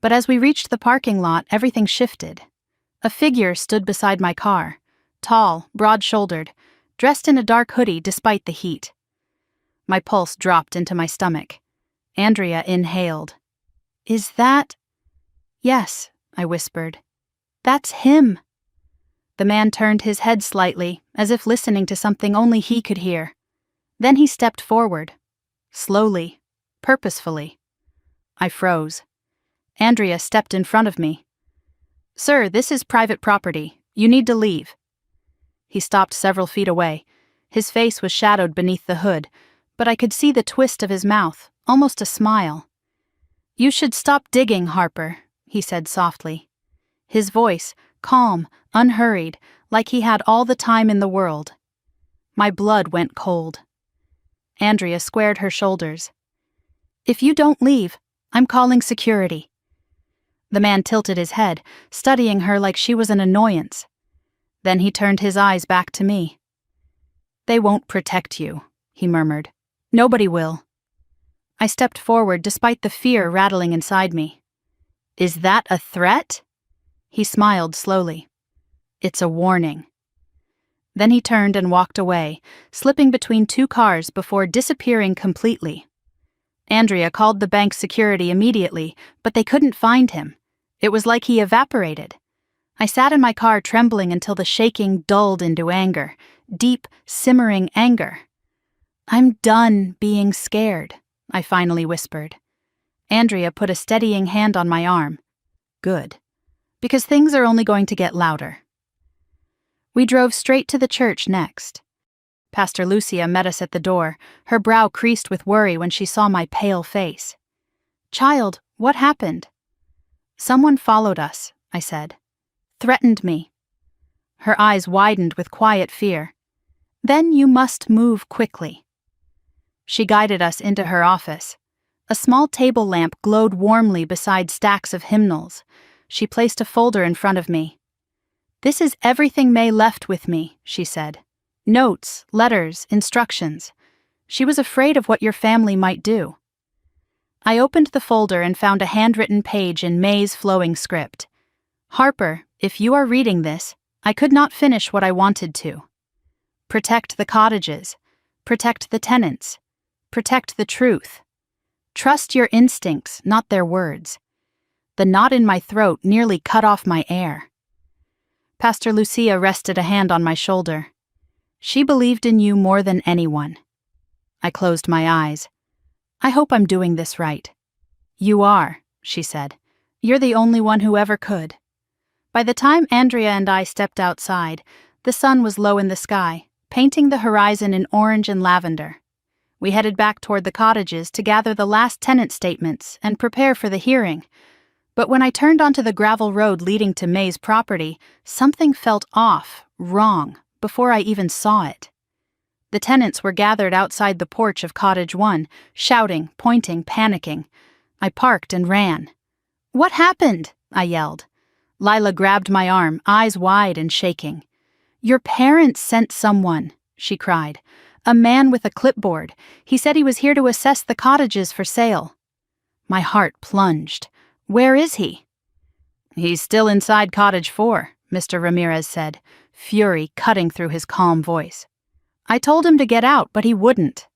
but as we reached the parking lot, everything shifted. A figure stood beside my car, tall, broad-shouldered, dressed in a dark hoodie despite the heat. My pulse dropped into my stomach. Andrea inhaled. "Is that—" "Yes," I whispered. "That's him." The man turned his head slightly, as if listening to something only he could hear. Then he stepped forward. Slowly, purposefully. I froze. Andrea stepped in front of me. "Sir, this is private property. You need to leave." He stopped several feet away. His face was shadowed beneath the hood, but I could see the twist of his mouth, almost a smile. "You should stop digging, Harper," he said softly. His voice, calm, unhurried, like he had all the time in the world. My blood went cold. Andrea squared her shoulders. "If you don't leave, I'm calling security." The man tilted his head, studying her like she was an annoyance. Then he turned his eyes back to me. "They won't protect you," he murmured. "Nobody will." I stepped forward despite the fear rattling inside me. "Is that a threat?" He smiled slowly. "It's a warning." Then he turned and walked away, slipping between 2 cars before disappearing completely. Andrea called the bank security immediately, but they couldn't find him. It was like he evaporated. I sat in my car trembling until the shaking dulled into anger, deep, simmering anger. "I'm done being scared," I finally whispered. Andrea put a steadying hand on my arm. "Good." because things are only going to get louder. We drove straight to the church next. Pastor Lucia met us at the door, her brow creased with worry when she saw my pale face. "Child, what happened?" "Someone followed us," I said. "Threatened me." Her eyes widened with quiet fear. "Then you must move quickly." She guided us into her office. A small table lamp glowed warmly beside stacks of hymnals. She placed a folder in front of me. "This is everything May left with me," she said. "Notes, letters, instructions. She was afraid of what your family might do." I opened the folder and found a handwritten page in May's flowing script. "Harper, if you are reading this, I could not finish what I wanted to. Protect the cottages. Protect the tenants. Protect the truth. Trust your instincts, not their words." The knot in my throat nearly cut off my air. Pastor Lucia rested a hand on my shoulder. "She believed in you more than anyone." I closed my eyes. "I hope I'm doing this right." "You are," she said. "You're the only one who ever could." By the time Andrea and I stepped outside, the sun was low in the sky, painting the horizon in orange and lavender. We headed back toward the cottages to gather the last tenant statements and prepare for the hearing. But when I turned onto the gravel road leading to May's property, something felt off, wrong, before I even saw it. The tenants were gathered outside the porch of Cottage 1, shouting, pointing, panicking. I parked and ran. "What happened?" I yelled. Lila grabbed my arm, eyes wide and shaking. "Your parents sent someone," she cried. "A man with a clipboard. He said he was here to assess the cottages for sale." My heart plunged. "Where is he?" "He's still inside Cottage 4, Mr. Ramirez said, fury cutting through his calm voice. "I told him to get out, but he wouldn't."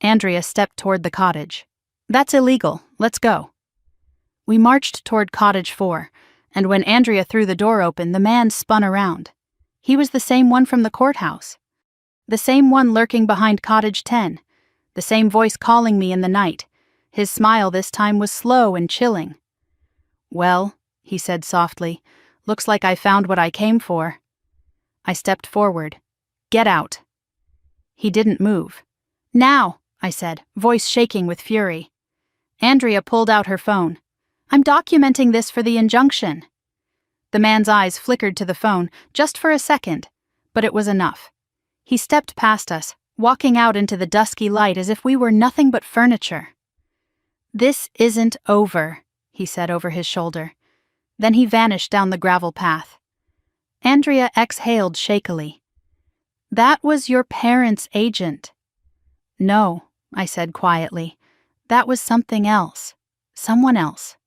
Andrea stepped toward the cottage. "That's illegal. Let's go." We marched toward Cottage 4, and when Andrea threw the door open, the man spun around. He was the same one from the courthouse. The same one lurking behind Cottage 10. The same voice calling me in the night. His smile this time was slow and chilling. "Well," he said softly, "looks like I found what I came for." I stepped forward. "Get out." He didn't move. "Now," I said, voice shaking with fury. Andrea pulled out her phone. "I'm documenting this for the injunction." The man's eyes flickered to the phone, just for a second, but it was enough. He stepped past us, walking out into the dusky light as if we were nothing but furniture. "This isn't over," he said over his shoulder. Then he vanished down the gravel path. Andrea exhaled shakily. "That was your parents' agent." "No," I said quietly. "That was something else. Someone else."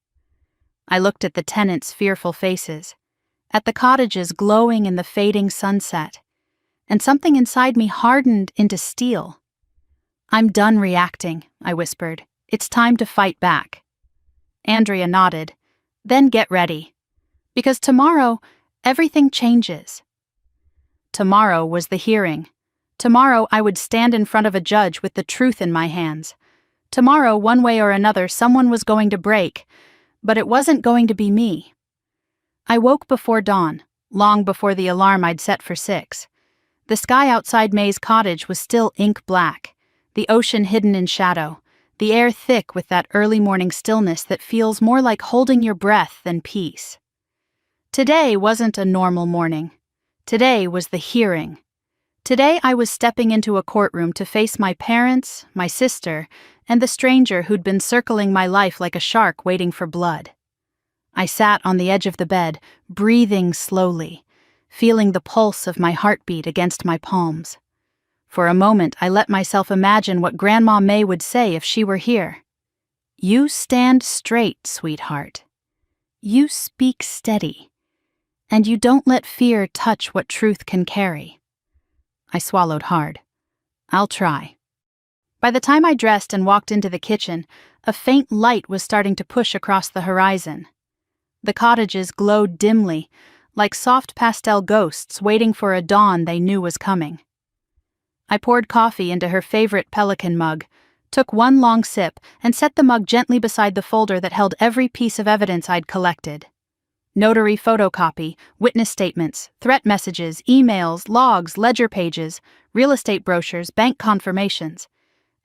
I looked at the tenants' fearful faces, at the cottages glowing in the fading sunset, and something inside me hardened into steel. "I'm done reacting," I whispered. "It's time to fight back." Andrea nodded. "Then get ready. Because tomorrow, everything changes." Tomorrow was the hearing. Tomorrow I would stand in front of a judge with the truth in my hands. Tomorrow, one way or another, someone was going to break, but it wasn't going to be me. I woke before dawn, long before the alarm I'd set for 6. The sky outside May's cottage was still ink black, the ocean hidden in shadow, the air thick with that early morning stillness that feels more like holding your breath than peace. Today wasn't a normal morning. Today was the hearing. Today I was stepping into a courtroom to face my parents, my sister, and the stranger who'd been circling my life like a shark waiting for blood. I sat on the edge of the bed, breathing slowly, feeling the pulse of my heartbeat against my palms. For a moment I let myself imagine what Grandma May would say if she were here. "You stand straight, sweetheart. You speak steady. And you don't let fear touch what truth can carry." I swallowed hard. "I'll try." By the time I dressed and walked into the kitchen, a faint light was starting to push across the horizon. The cottages glowed dimly, like soft pastel ghosts waiting for a dawn they knew was coming. I poured coffee into her favorite pelican mug, took one long sip, and set the mug gently beside the folder that held every piece of evidence I'd collected. Notary photocopy, witness statements, threat messages, emails, logs, ledger pages, real estate brochures, bank confirmations.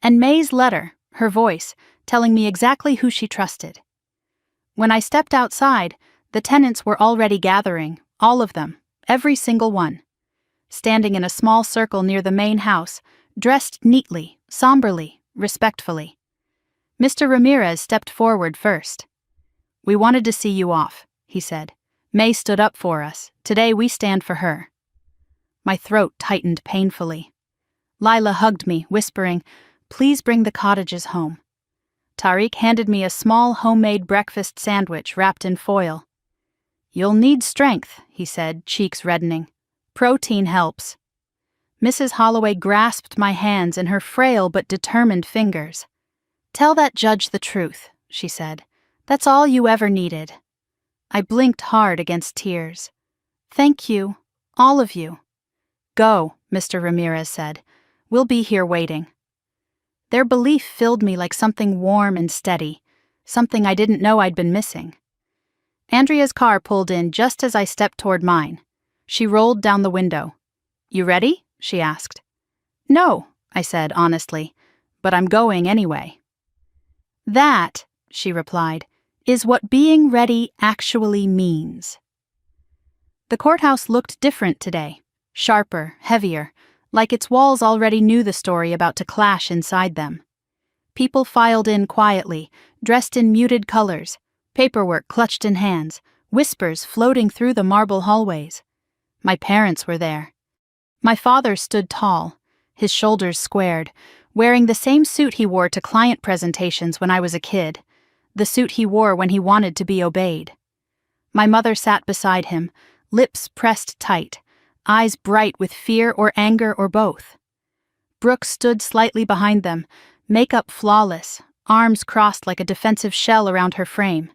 And May's letter, her voice, telling me exactly who she trusted. When I stepped outside, the tenants were already gathering, all of them, every single one. Standing in a small circle near the main house, dressed neatly, somberly, respectfully. Mr. Ramirez stepped forward first. "We wanted to see you off," he said. "May stood up for us. Today we stand for her." My throat tightened painfully. Lila hugged me, whispering, "Please bring the cottages home." Tariq handed me a small homemade breakfast sandwich wrapped in foil. "You'll need strength," he said, cheeks reddening. "Protein helps." Mrs. Holloway grasped my hands in her frail but determined fingers. "Tell that judge the truth," she said. "That's all you ever needed." I blinked hard against tears. "Thank you, all of you." "Go," Mr. Ramirez said. "We'll be here waiting." Their belief filled me like something warm and steady, something I didn't know I'd been missing. Andrea's car pulled in just as I stepped toward mine. She rolled down the window. "You ready?" she asked. "No," I said honestly, "but I'm going anyway." "That," she replied, "is what being ready actually means." The courthouse looked different today, sharper, heavier, like its walls already knew the story about to clash inside them. People filed in quietly, dressed in muted colors, paperwork clutched in hands, whispers floating through the marble hallways. My parents were there. My father stood tall, his shoulders squared, wearing the same suit he wore to client presentations when I was a kid, the suit he wore when he wanted to be obeyed. My mother sat beside him, lips pressed tight, eyes bright with fear or anger or both. Brooke stood slightly behind them, makeup flawless, arms crossed like a defensive shell around her frame.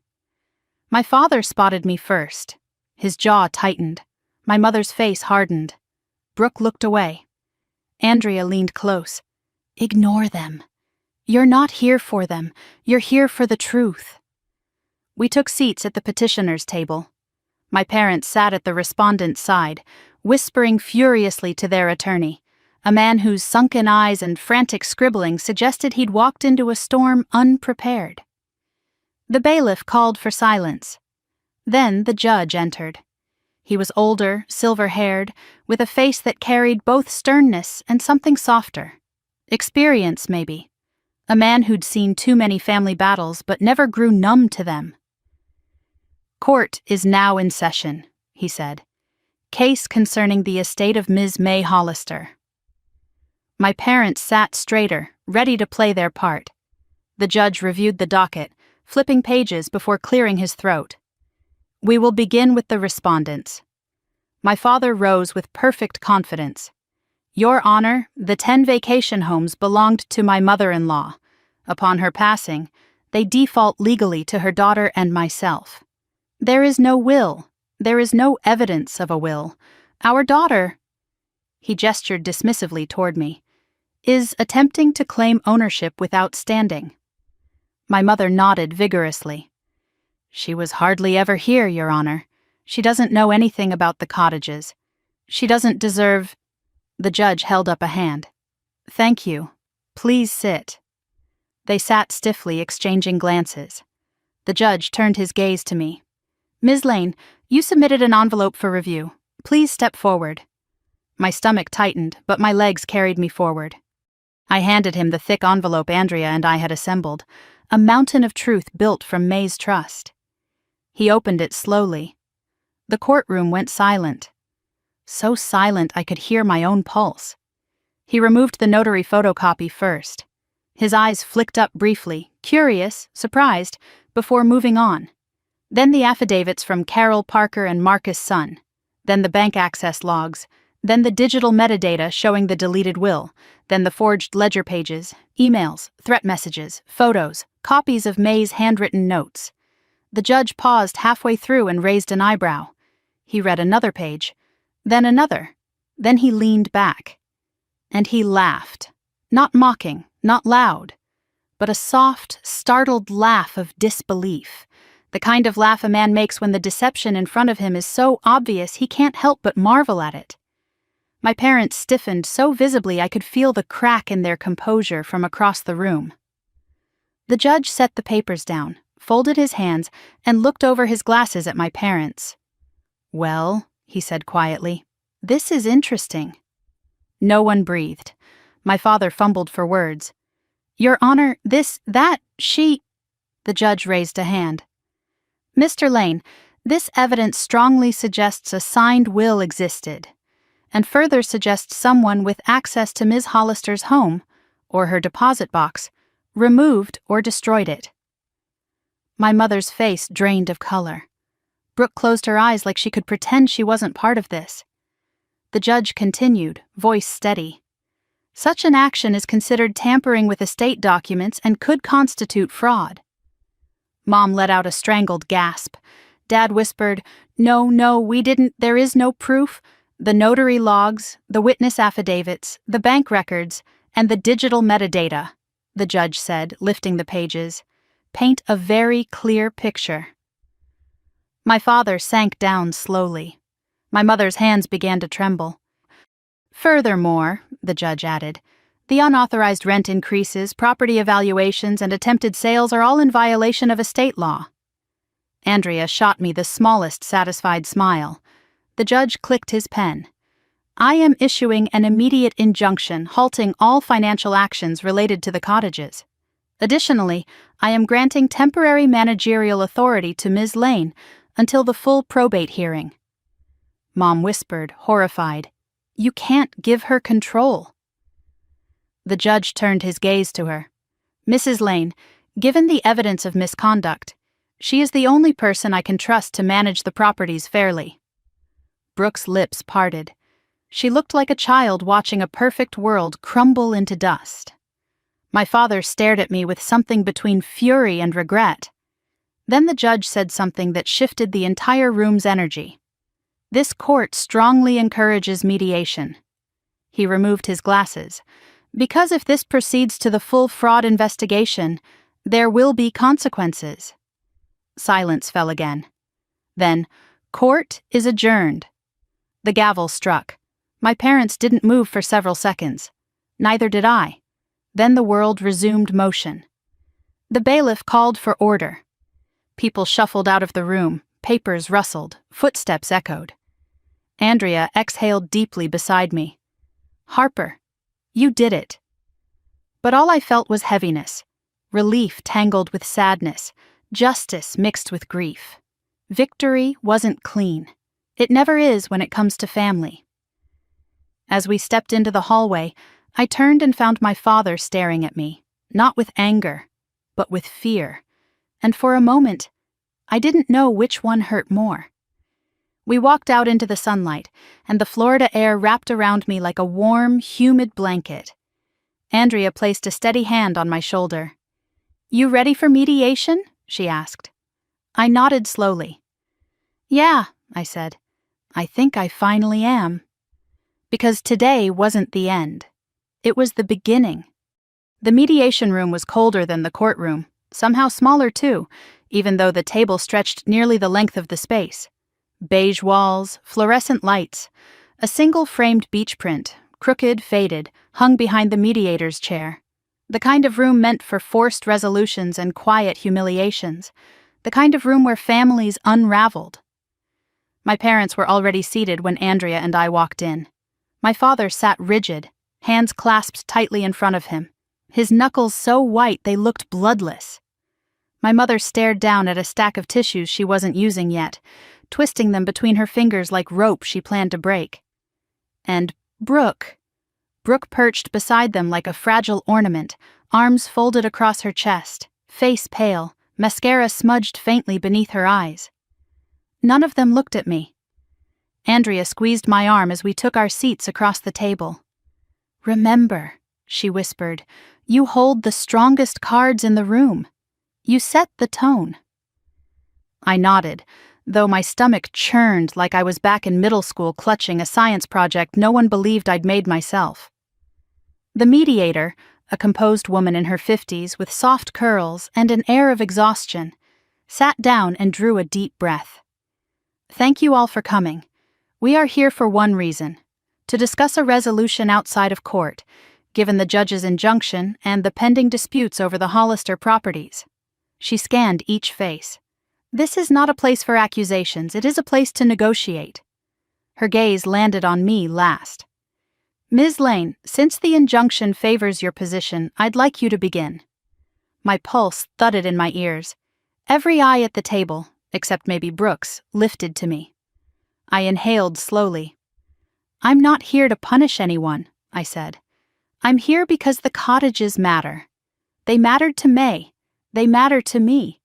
My father spotted me first. His jaw tightened. My mother's face hardened. Brooke looked away. Andrea leaned close. "Ignore them. You're not here for them. You're here for the truth." We took seats at the petitioner's table. My parents sat at the respondent's side, whispering furiously to their attorney, a man whose sunken eyes and frantic scribbling suggested he'd walked into a storm unprepared. The bailiff called for silence. Then the judge entered. He was older, silver-haired, with a face that carried both sternness and something softer. Experience, maybe. A man who'd seen too many family battles but never grew numb to them. "Court is now in session," he said. "Case concerning the estate of Ms. May Hollister." My parents sat straighter, ready to play their part. The judge reviewed the docket, flipping pages before clearing his throat. "We will begin with the respondents." My father rose with perfect confidence. "Your Honor, the 10 vacation homes belonged to my mother-in-law. Upon her passing, they default legally to her daughter and myself. There is no will. There is no evidence of a will. Our daughter," he gestured dismissively toward me, "is attempting to claim ownership without standing." My mother nodded vigorously. "She was hardly ever here, Your Honor. She doesn't know anything about the cottages. She doesn't deserve—" The judge held up a hand. "Thank you. Please sit." They sat stiffly, exchanging glances. The judge turned his gaze to me. "Ms. Lane, you submitted an envelope for review. Please step forward." My stomach tightened, but my legs carried me forward. I handed him the thick envelope Andrea and I had assembled, a mountain of truth built from May's trust. He opened it slowly. The courtroom went silent. So silent I could hear my own pulse. He removed the notary photocopy first. His eyes flicked up briefly, curious, surprised, before moving on. Then the affidavits from Carol Parker and Marcus Sun. Then the bank access logs. Then the digital metadata showing the deleted will. Then the forged ledger pages, emails, threat messages, photos, copies of May's handwritten notes. The judge paused halfway through and raised an eyebrow. He read another page, then another. Then he leaned back. And he laughed. Not mocking, not loud, but a soft, startled laugh of disbelief, The kind of laugh a man makes when the deception in front of him is so obvious he can't help but marvel at it. My parents stiffened so visibly I could feel the crack in their composure from across the room. The judge set the papers down, folded his hands, and looked over his glasses at my parents. "Well," he said quietly, "this is interesting." No one breathed. My father fumbled for words. "Your Honor, she—" The judge raised a hand. "Mr. Lane, this evidence strongly suggests a signed will existed, and further suggests someone with access to Ms. Hollister's home, or her deposit box, removed or destroyed it." My mother's face drained of color. Brooke closed her eyes like she could pretend she wasn't part of this. The judge continued, voice steady. "Such an action is considered tampering with estate documents and could constitute fraud." Mom let out a strangled gasp. Dad whispered, No, we didn't, there is no proof. The notary logs, the witness affidavits, the bank records, and the digital metadata," the judge said, lifting the pages, "paint a very clear picture." My father sank down slowly. My mother's hands began to tremble. "Furthermore," the judge added, "the unauthorized rent increases, property evaluations, and attempted sales are all in violation of estate law." Andrea shot me the smallest satisfied smile. The judge clicked his pen. "I am issuing an immediate injunction halting all financial actions related to the cottages. Additionally, I am granting temporary managerial authority to Ms. Lane until the full probate hearing." Mom whispered, horrified, "You can't give her control." The judge turned his gaze to her. "Mrs. Lane, given the evidence of misconduct, she is the only person I can trust to manage the properties fairly." Brooke's lips parted. She looked like a child watching a perfect world crumble into dust. My father stared at me with something between fury and regret. Then the judge said something that shifted the entire room's energy. "This court strongly encourages mediation." He removed his glasses. "Because if this proceeds to the full fraud investigation, there will be consequences." Silence fell again. Then, "Court is adjourned." The gavel struck. My parents didn't move for several seconds. Neither did I. Then the world resumed motion. The bailiff called for order. People shuffled out of the room, papers rustled, footsteps echoed. Andrea exhaled deeply beside me. "Harper, you did it." But all I felt was heaviness, relief tangled with sadness, justice mixed with grief. Victory wasn't clean. It never is when it comes to family. As we stepped into the hallway, I turned and found my father staring at me, not with anger, but with fear. And for a moment, I didn't know which one hurt more. We walked out into the sunlight, and the Florida air wrapped around me like a warm, humid blanket. Andrea placed a steady hand on my shoulder. "You ready for mediation?" she asked. I nodded slowly. "Yeah," I said. "I think I finally am." Because today wasn't the end. It was the beginning. The mediation room was colder than the courtroom, somehow smaller too, even though the table stretched nearly the length of the space. Beige walls, fluorescent lights, a single framed beach print, crooked, faded, hung behind the mediator's chair. The kind of room meant for forced resolutions and quiet humiliations. The kind of room where families unraveled. My parents were already seated when Andrea and I walked in. My father sat rigid, hands clasped tightly in front of him, his knuckles so white they looked bloodless. My mother stared down at a stack of tissues she wasn't using yet, twisting them between her fingers like rope she planned to break. And Brooke perched beside them like a fragile ornament, arms folded across her chest, face pale, mascara smudged faintly beneath her eyes. None of them looked at me. Andrea squeezed my arm as we took our seats across the table. "Remember," she whispered, "you hold the strongest cards in the room. You set the tone." I nodded, though my stomach churned like I was back in middle school clutching a science project no one believed I'd made myself. The mediator, a composed woman in her 50s with soft curls and an air of exhaustion, sat down and drew a deep breath. Thank you all for coming. We are here for one reason: to discuss a resolution outside of court, given the judge's injunction and the pending disputes over the Hollister properties. She scanned each face. This is not a place for accusations, it is a place to negotiate. Her gaze landed on me last. Ms. Lane, since the injunction favors your position, I'd like you to begin. My pulse thudded in my ears. Every eye at the table, except maybe Brooks, lifted to me. I inhaled slowly. I'm not here to punish anyone, I said. I'm here because the cottages matter. They mattered to May. They matter to me.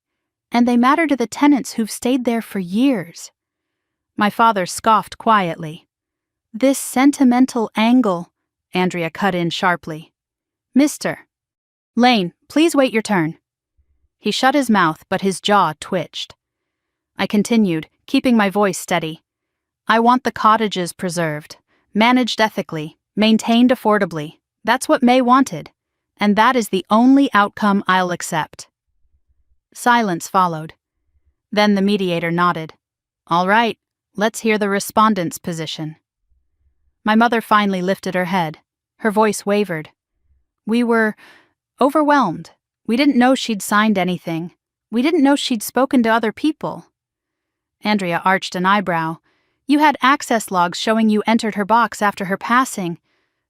And they matter to the tenants who've stayed there for years. My father scoffed quietly. This sentimental angle, Andrea cut in sharply. Mr. Lane, please wait your turn. He shut his mouth, but his jaw twitched. I continued, keeping my voice steady. I want the cottages preserved, managed ethically, maintained affordably. That's what May wanted, and that is the only outcome I'll accept. Silence followed. Then the mediator nodded. All right, let's hear the respondent's position. My mother finally lifted her head. Her voice wavered. We were overwhelmed. We didn't know she'd signed anything. We didn't know she'd spoken to other people. Andrea arched an eyebrow. You had access logs showing you entered her box after her passing.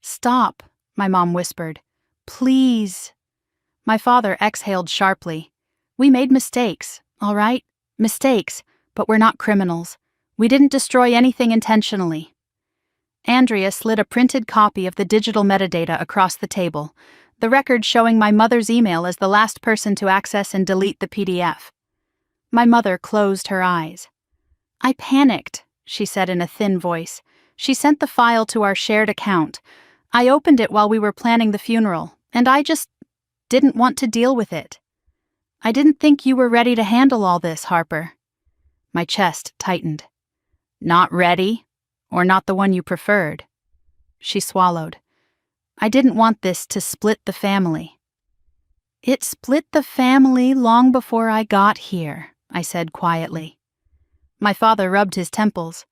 Stop, my mom whispered. Please. My father exhaled sharply. We made mistakes, all right? Mistakes, but we're not criminals. We didn't destroy anything intentionally. Andrea slid a printed copy of the digital metadata across the table, the record showing my mother's email as the last person to access and delete the PDF. My mother closed her eyes. I panicked, she said in a thin voice. She sent the file to our shared account. I opened it while we were planning the funeral, and I just didn't want to deal with it. I didn't think you were ready to handle all this, Harper. My chest tightened. Not ready? Or not the one you preferred? She swallowed. I didn't want this to split the family. It split the family long before I got here, I said quietly. My father rubbed his temples.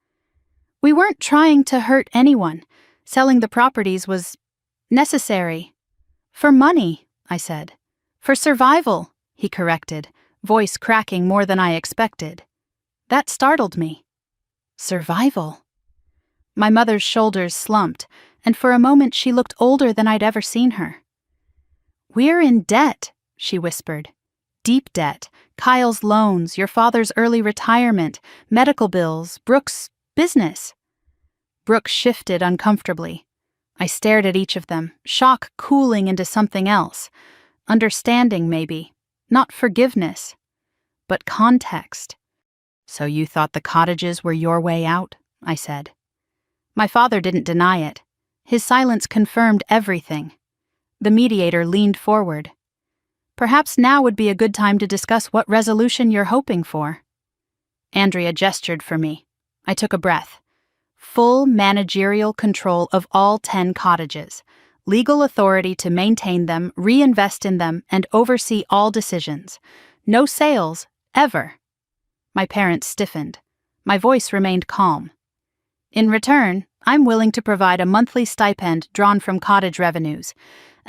We weren't trying to hurt anyone. Selling the properties was necessary. For money, I said. For survival, he corrected, voice cracking more than I expected. That startled me. Survival? My mother's shoulders slumped, and for a moment she looked older than I'd ever seen her. We're in debt, she whispered. Deep debt, Kyle's loans, your father's early retirement, medical bills, Brooks' business. Brooks shifted uncomfortably. I stared at each of them, shock cooling into something else. Understanding, maybe. Not forgiveness. But context. So you thought the cottages were your way out? I said. My father didn't deny it. His silence confirmed everything. The mediator leaned forward. Perhaps now would be a good time to discuss what resolution you're hoping for. Andrea gestured for me. I took a breath. Full managerial control of all 10 cottages. Legal authority to maintain them, reinvest in them, and oversee all decisions. No sales, ever. My parents stiffened. My voice remained calm. In return, I'm willing to provide a monthly stipend drawn from cottage revenues,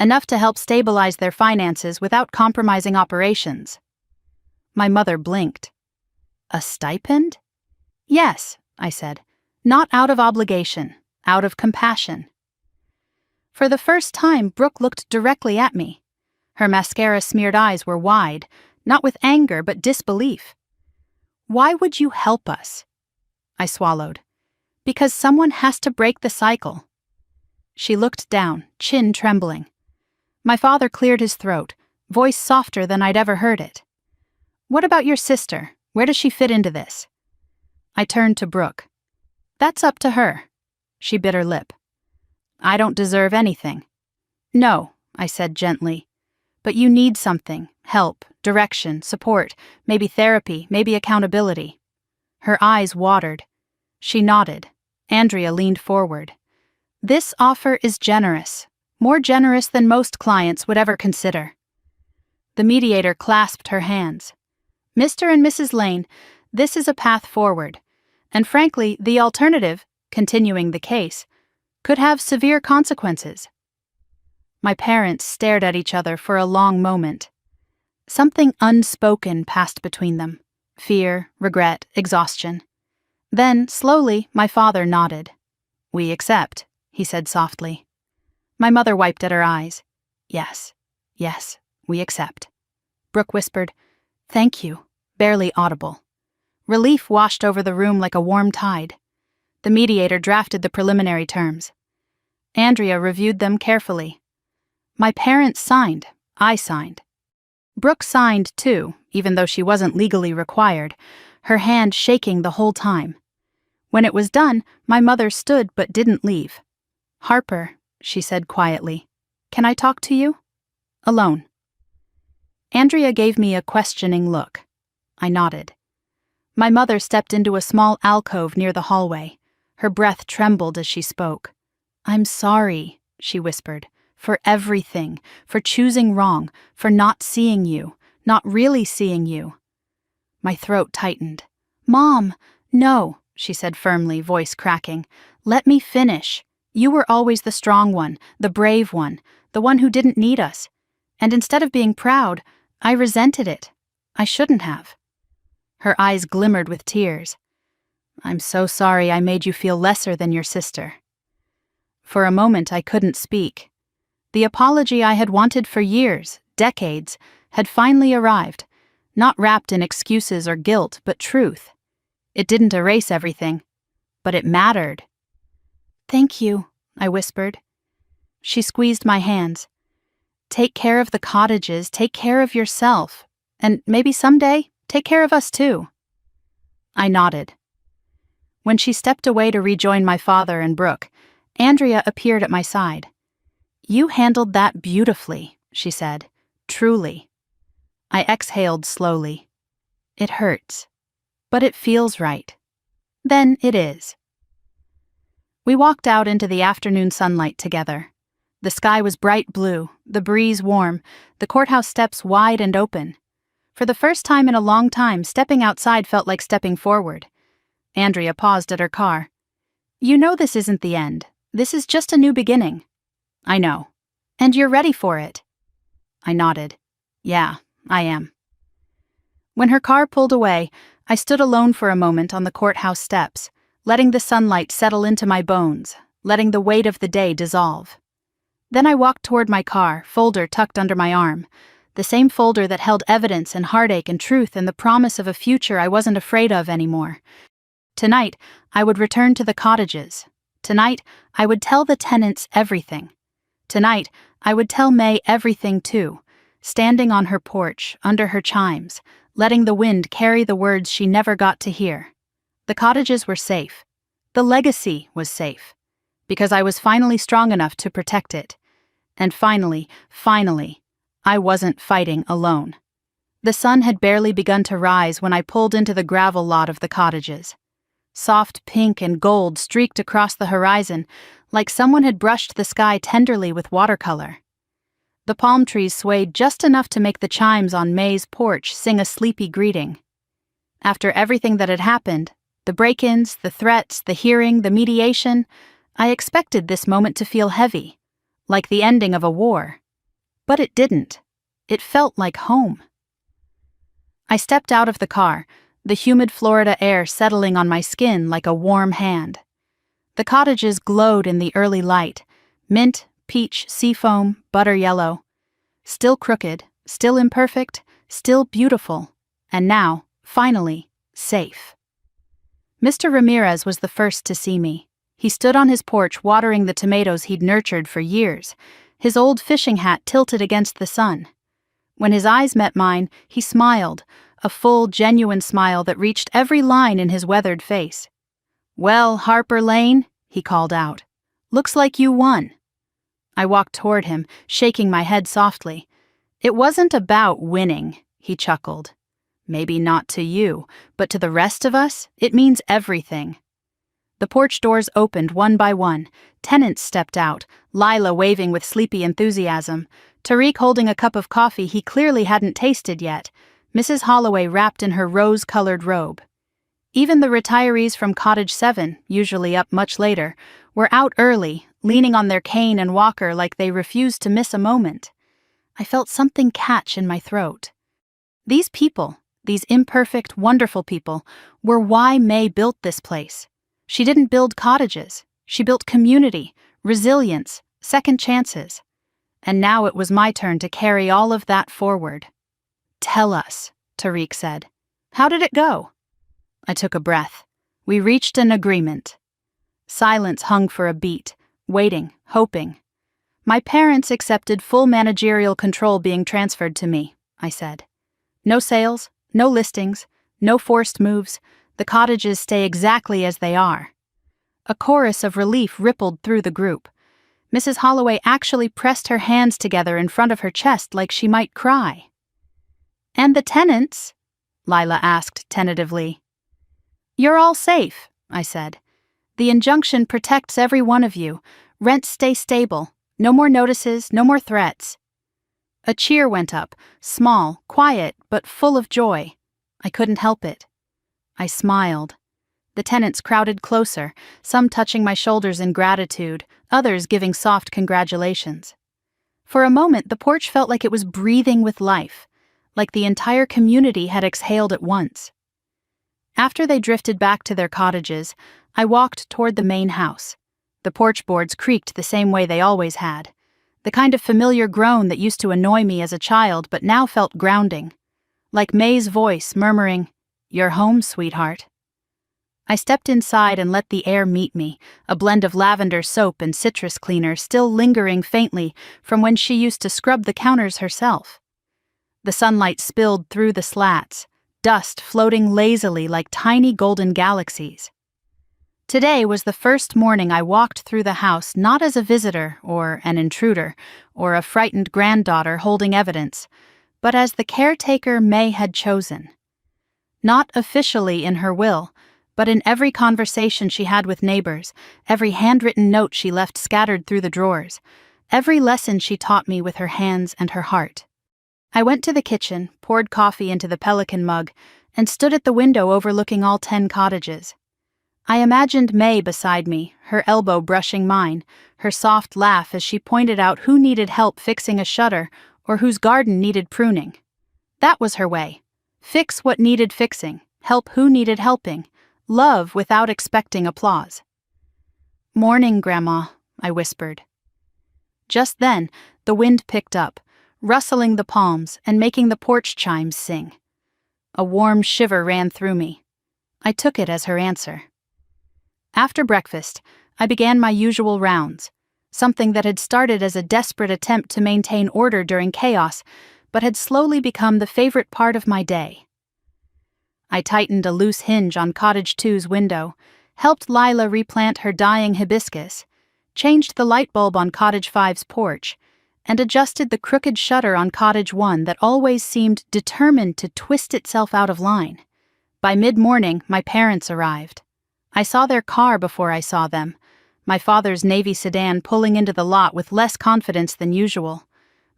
enough to help stabilize their finances without compromising operations. My mother blinked. A stipend? Yes, I said. Not out of obligation, out of compassion. For the first time, Brooke looked directly at me. Her mascara-smeared eyes were wide, not with anger but disbelief. Why would you help us? I swallowed. Because someone has to break the cycle. She looked down, chin trembling. My father cleared his throat, voice softer than I'd ever heard it. What about your sister? Where does she fit into this? I turned to Brooke. That's up to her. She bit her lip. I don't deserve anything. No, I said gently. But you need something, help, direction, support, maybe therapy, maybe accountability. Her eyes watered. She nodded. Andrea leaned forward. This offer is generous, more generous than most clients would ever consider. The mediator clasped her hands. Mr. and Mrs. Lane, this is a path forward. And frankly, the alternative, continuing the case, could have severe consequences. My parents stared at each other for a long moment. Something unspoken passed between them. Fear, regret, exhaustion. Then, slowly, my father nodded. "We accept," he said softly. My mother wiped at her eyes. Yes, we accept." Brooke whispered, "Thank you," barely audible. Relief washed over the room like a warm tide. The mediator drafted the preliminary terms. Andrea reviewed them carefully. My parents signed. I signed. Brooke signed, too, even though she wasn't legally required, her hand shaking the whole time. When it was done, my mother stood but didn't leave. "Harper," she said quietly, "can I talk to you? Alone." Andrea gave me a questioning look. I nodded. My mother stepped into a small alcove near the hallway. Her breath trembled as she spoke. "I'm sorry," she whispered, "for everything, for choosing wrong, for not seeing you, not really seeing you." My throat tightened. "Mom, no," she said firmly, voice cracking. "Let me finish. You were always the strong one, the brave one, the one who didn't need us. And instead of being proud, I resented it. I shouldn't have." Her eyes glimmered with tears. "I'm so sorry I made you feel lesser than your sister." For a moment I couldn't speak. The apology I had wanted for years, decades, had finally arrived, not wrapped in excuses or guilt, but truth. It didn't erase everything, but it mattered. "Thank you," I whispered. She squeezed my hands. "Take care of the cottages, take care of yourself, and maybe someday, take care of us too." I nodded. When she stepped away to rejoin my father and Brooke, Andrea appeared at my side. "You handled that beautifully," she said. "Truly." I exhaled slowly. It hurts, but it feels right. Then it is. We walked out into the afternoon sunlight together. The sky was bright blue, the breeze warm, the courthouse steps wide and open. For the first time in a long time, stepping outside felt like stepping forward. Andrea paused at her car. "You know this isn't the end. This is just a new beginning." "I know. And you're ready for it." I nodded. "Yeah, I am." When her car pulled away, I stood alone for a moment on the courthouse steps, letting the sunlight settle into my bones, letting the weight of the day dissolve. Then I walked toward my car, folder tucked under my arm, the same folder that held evidence and heartache and truth and the promise of a future I wasn't afraid of anymore. Tonight, I would return to the cottages. Tonight, I would tell the tenants everything. Tonight, I would tell May everything too, standing on her porch, under her chimes, letting the wind carry the words she never got to hear. The cottages were safe. The legacy was safe. Because I was finally strong enough to protect it. And finally, I wasn't fighting alone. The sun had barely begun to rise when I pulled into the gravel lot of the cottages. Soft pink and gold streaked across the horizon, like someone had brushed the sky tenderly with watercolor. The palm trees swayed just enough to make the chimes on May's porch sing a sleepy greeting. After everything that had happened, the break-ins, the threats, the hearing, the mediation, I expected this moment to feel heavy, like the ending of a war. But it didn't. It felt like home. I stepped out of the car, the humid Florida air settling on my skin like a warm hand. The cottages glowed in the early light, mint, peach, seafoam, butter yellow. Still crooked, still imperfect, still beautiful, and now, finally, safe. Mr. Ramirez was the first to see me. He stood on his porch watering the tomatoes he'd nurtured for years, his old fishing hat tilted against the sun. When his eyes met mine, he smiled, a full, genuine smile that reached every line in his weathered face. "Well, Harper Lane," he called out, "looks like you won." I walked toward him, shaking my head softly. "It wasn't about winning," he chuckled. "Maybe not to you, but to the rest of us, it means everything." The porch doors opened one by one. Tenants stepped out, Lila waving with sleepy enthusiasm, Tariq holding a cup of coffee he clearly hadn't tasted yet, Mrs. Holloway wrapped in her rose-colored robe. Even the retirees from Cottage 7, usually up much later, were out early, leaning on their cane and walker like they refused to miss a moment. I felt something catch in my throat. These people, these imperfect, wonderful people, were why May built this place. She didn't build cottages. She built community, resilience, second chances. And now it was my turn to carry all of that forward. "Tell us," Tariq said. "How did it go?" I took a breath. We reached an agreement. Silence hung for a beat, waiting, hoping. "My parents accepted full managerial control being transferred to me," I said. "No sales, no listings, no forced moves. The cottages stay exactly as they are." A chorus of relief rippled through the group. Mrs. Holloway actually pressed her hands together in front of her chest like she might cry. "And the tenants?" Lila asked tentatively. "You're all safe," I said. "The injunction protects every one of you. Rents stay stable. No more notices, no more threats." A cheer went up, small, quiet, but full of joy. I couldn't help it. I smiled. The tenants crowded closer, some touching my shoulders in gratitude, others giving soft congratulations. For a moment, the porch felt like it was breathing with life, like the entire community had exhaled at once. After they drifted back to their cottages, I walked toward the main house. The porch boards creaked the same way they always had, the kind of familiar groan that used to annoy me as a child but now felt grounding, like May's voice murmuring, "You're home, sweetheart." I stepped inside and let the air meet me, a blend of lavender soap and citrus cleaner still lingering faintly from when she used to scrub the counters herself. The sunlight spilled through the slats, dust floating lazily like tiny golden galaxies. Today was the first morning I walked through the house not as a visitor or an intruder or a frightened granddaughter holding evidence, but as the caretaker May had chosen. Not officially in her will, but in every conversation she had with neighbors, every handwritten note she left scattered through the drawers, every lesson she taught me with her hands and her heart. I went to the kitchen, poured coffee into the pelican mug, and stood at the window overlooking all 10 cottages. I imagined May beside me, her elbow brushing mine, her soft laugh as she pointed out who needed help fixing a shutter or whose garden needed pruning. That was her way. Fix what needed fixing, help who needed helping, love without expecting applause. "Morning, Grandma," I whispered. Just then, the wind picked up, rustling the palms and making the porch chimes sing. A warm shiver ran through me. I took it as her answer. After breakfast, I began my usual rounds, something that had started as a desperate attempt to maintain order during chaos, but had slowly become the favorite part of my day. I tightened a loose hinge on Cottage 2's window, helped Lila replant her dying hibiscus, changed the light bulb on Cottage 5's porch, and adjusted the crooked shutter on Cottage 1 that always seemed determined to twist itself out of line. By mid-morning, my parents arrived. I saw their car before I saw them, my father's Navy sedan pulling into the lot with less confidence than usual,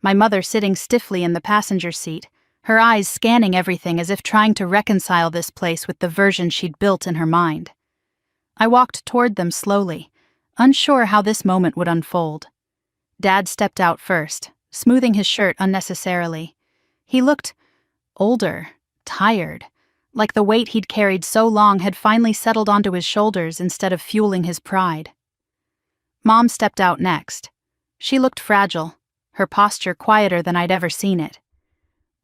my mother sitting stiffly in the passenger seat, her eyes scanning everything as if trying to reconcile this place with the version she'd built in her mind. I walked toward them slowly, unsure how this moment would unfold. Dad stepped out first, smoothing his shirt unnecessarily. He looked older, tired, like the weight he'd carried so long had finally settled onto his shoulders instead of fueling his pride. Mom stepped out next. She looked fragile, her posture quieter than I'd ever seen it.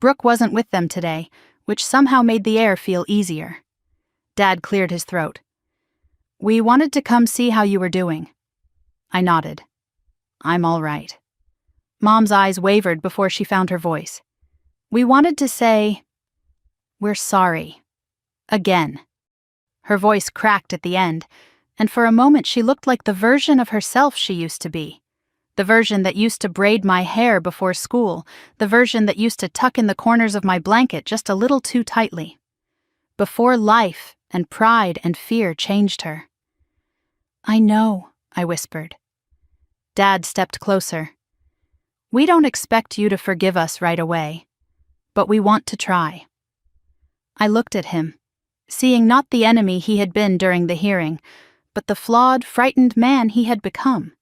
Brooke wasn't with them today, which somehow made the air feel easier. Dad cleared his throat. "We wanted to come see how you were doing." I nodded. "I'm all right." Mom's eyes wavered before she found her voice. "We wanted to say, we're sorry. Again." Her voice cracked at the end, and for a moment she looked like the version of herself she used to be. The version that used to braid my hair before school, the version that used to tuck in the corners of my blanket just a little too tightly. Before life and pride and fear changed her. "I know," I whispered. Dad stepped closer. "We don't expect you to forgive us right away, but we want to try." I looked at him, seeing not the enemy he had been during the hearing, but the flawed, frightened man he had become.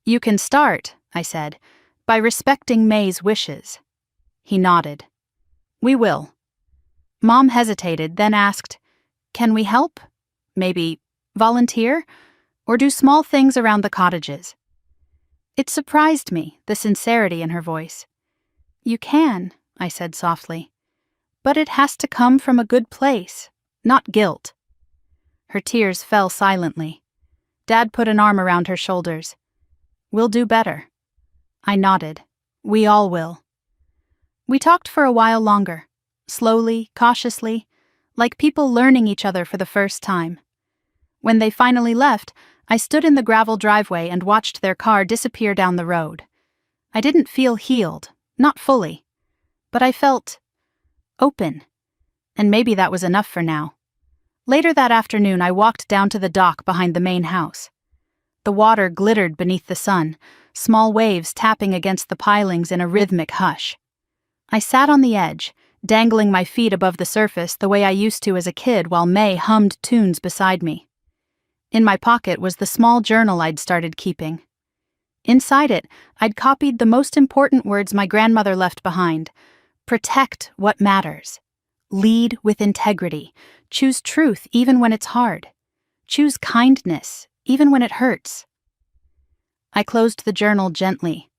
"You can start," I said, "by respecting May's wishes." He nodded. "We will." Mom hesitated, then asked, "Can we help? Maybe volunteer? Or do small things around the cottages?" It surprised me, the sincerity in her voice. "You can," I said softly, "but it has to come from a good place, not guilt." Her tears fell silently. Dad put an arm around her shoulders. "We'll do better." I nodded. "We all will." We talked for a while longer, slowly, cautiously, like people learning each other for the first time. When they finally left, I stood in the gravel driveway and watched their car disappear down the road. I didn't feel healed, not fully, but I felt open, and maybe that was enough for now. Later that afternoon, I walked down to the dock behind the main house. The water glittered beneath the sun, small waves tapping against the pilings in a rhythmic hush. I sat on the edge, dangling my feet above the surface the way I used to as a kid while May hummed tunes beside me. In my pocket was the small journal I'd started keeping. Inside it, I'd copied the most important words my grandmother left behind. Protect what matters. Lead with integrity. Choose truth even when it's hard. Choose kindness even when it hurts. I closed the journal gently.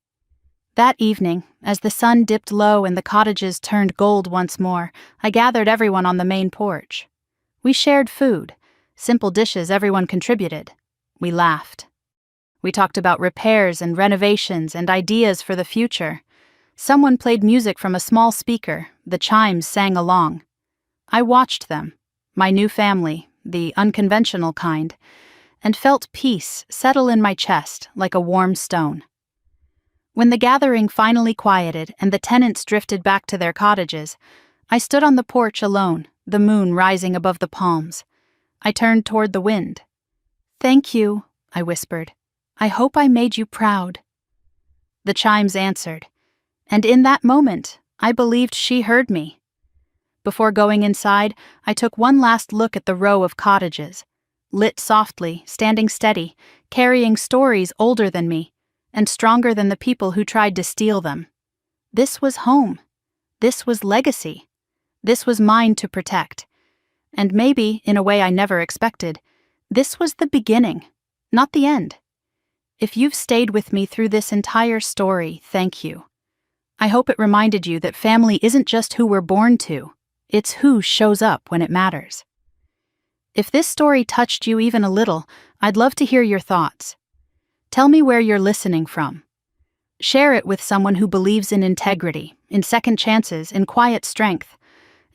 That evening, as the sun dipped low and the cottages turned gold once more, I gathered everyone on the main porch. We shared food, simple dishes everyone contributed. We laughed. We talked about repairs and renovations and ideas for the future. Someone played music from a small speaker, the chimes sang along. I watched them, my new family, the unconventional kind, and felt peace settle in my chest like a warm stone. When the gathering finally quieted and the tenants drifted back to their cottages, I stood on the porch alone, the moon rising above the palms. I turned toward the wind. "Thank you," I whispered. "I hope I made you proud." The chimes answered, and in that moment, I believed she heard me. Before going inside, I took one last look at the row of cottages, lit softly, standing steady, carrying stories older than me, and stronger than the people who tried to steal them. This was home. This was legacy. This was mine to protect. And maybe, in a way I never expected, this was the beginning, not the end. If you've stayed with me through this entire story, thank you. I hope it reminded you that family isn't just who we're born to, it's who shows up when it matters. If this story touched you even a little, I'd love to hear your thoughts. Tell me where you're listening from. Share it with someone who believes in integrity, in second chances, in quiet strength.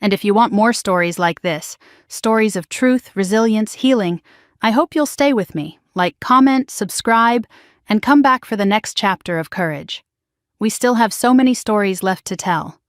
And if you want more stories like this, stories of truth, resilience, healing, I hope you'll stay with me, like, comment, subscribe, and come back for the next chapter of courage. We still have so many stories left to tell.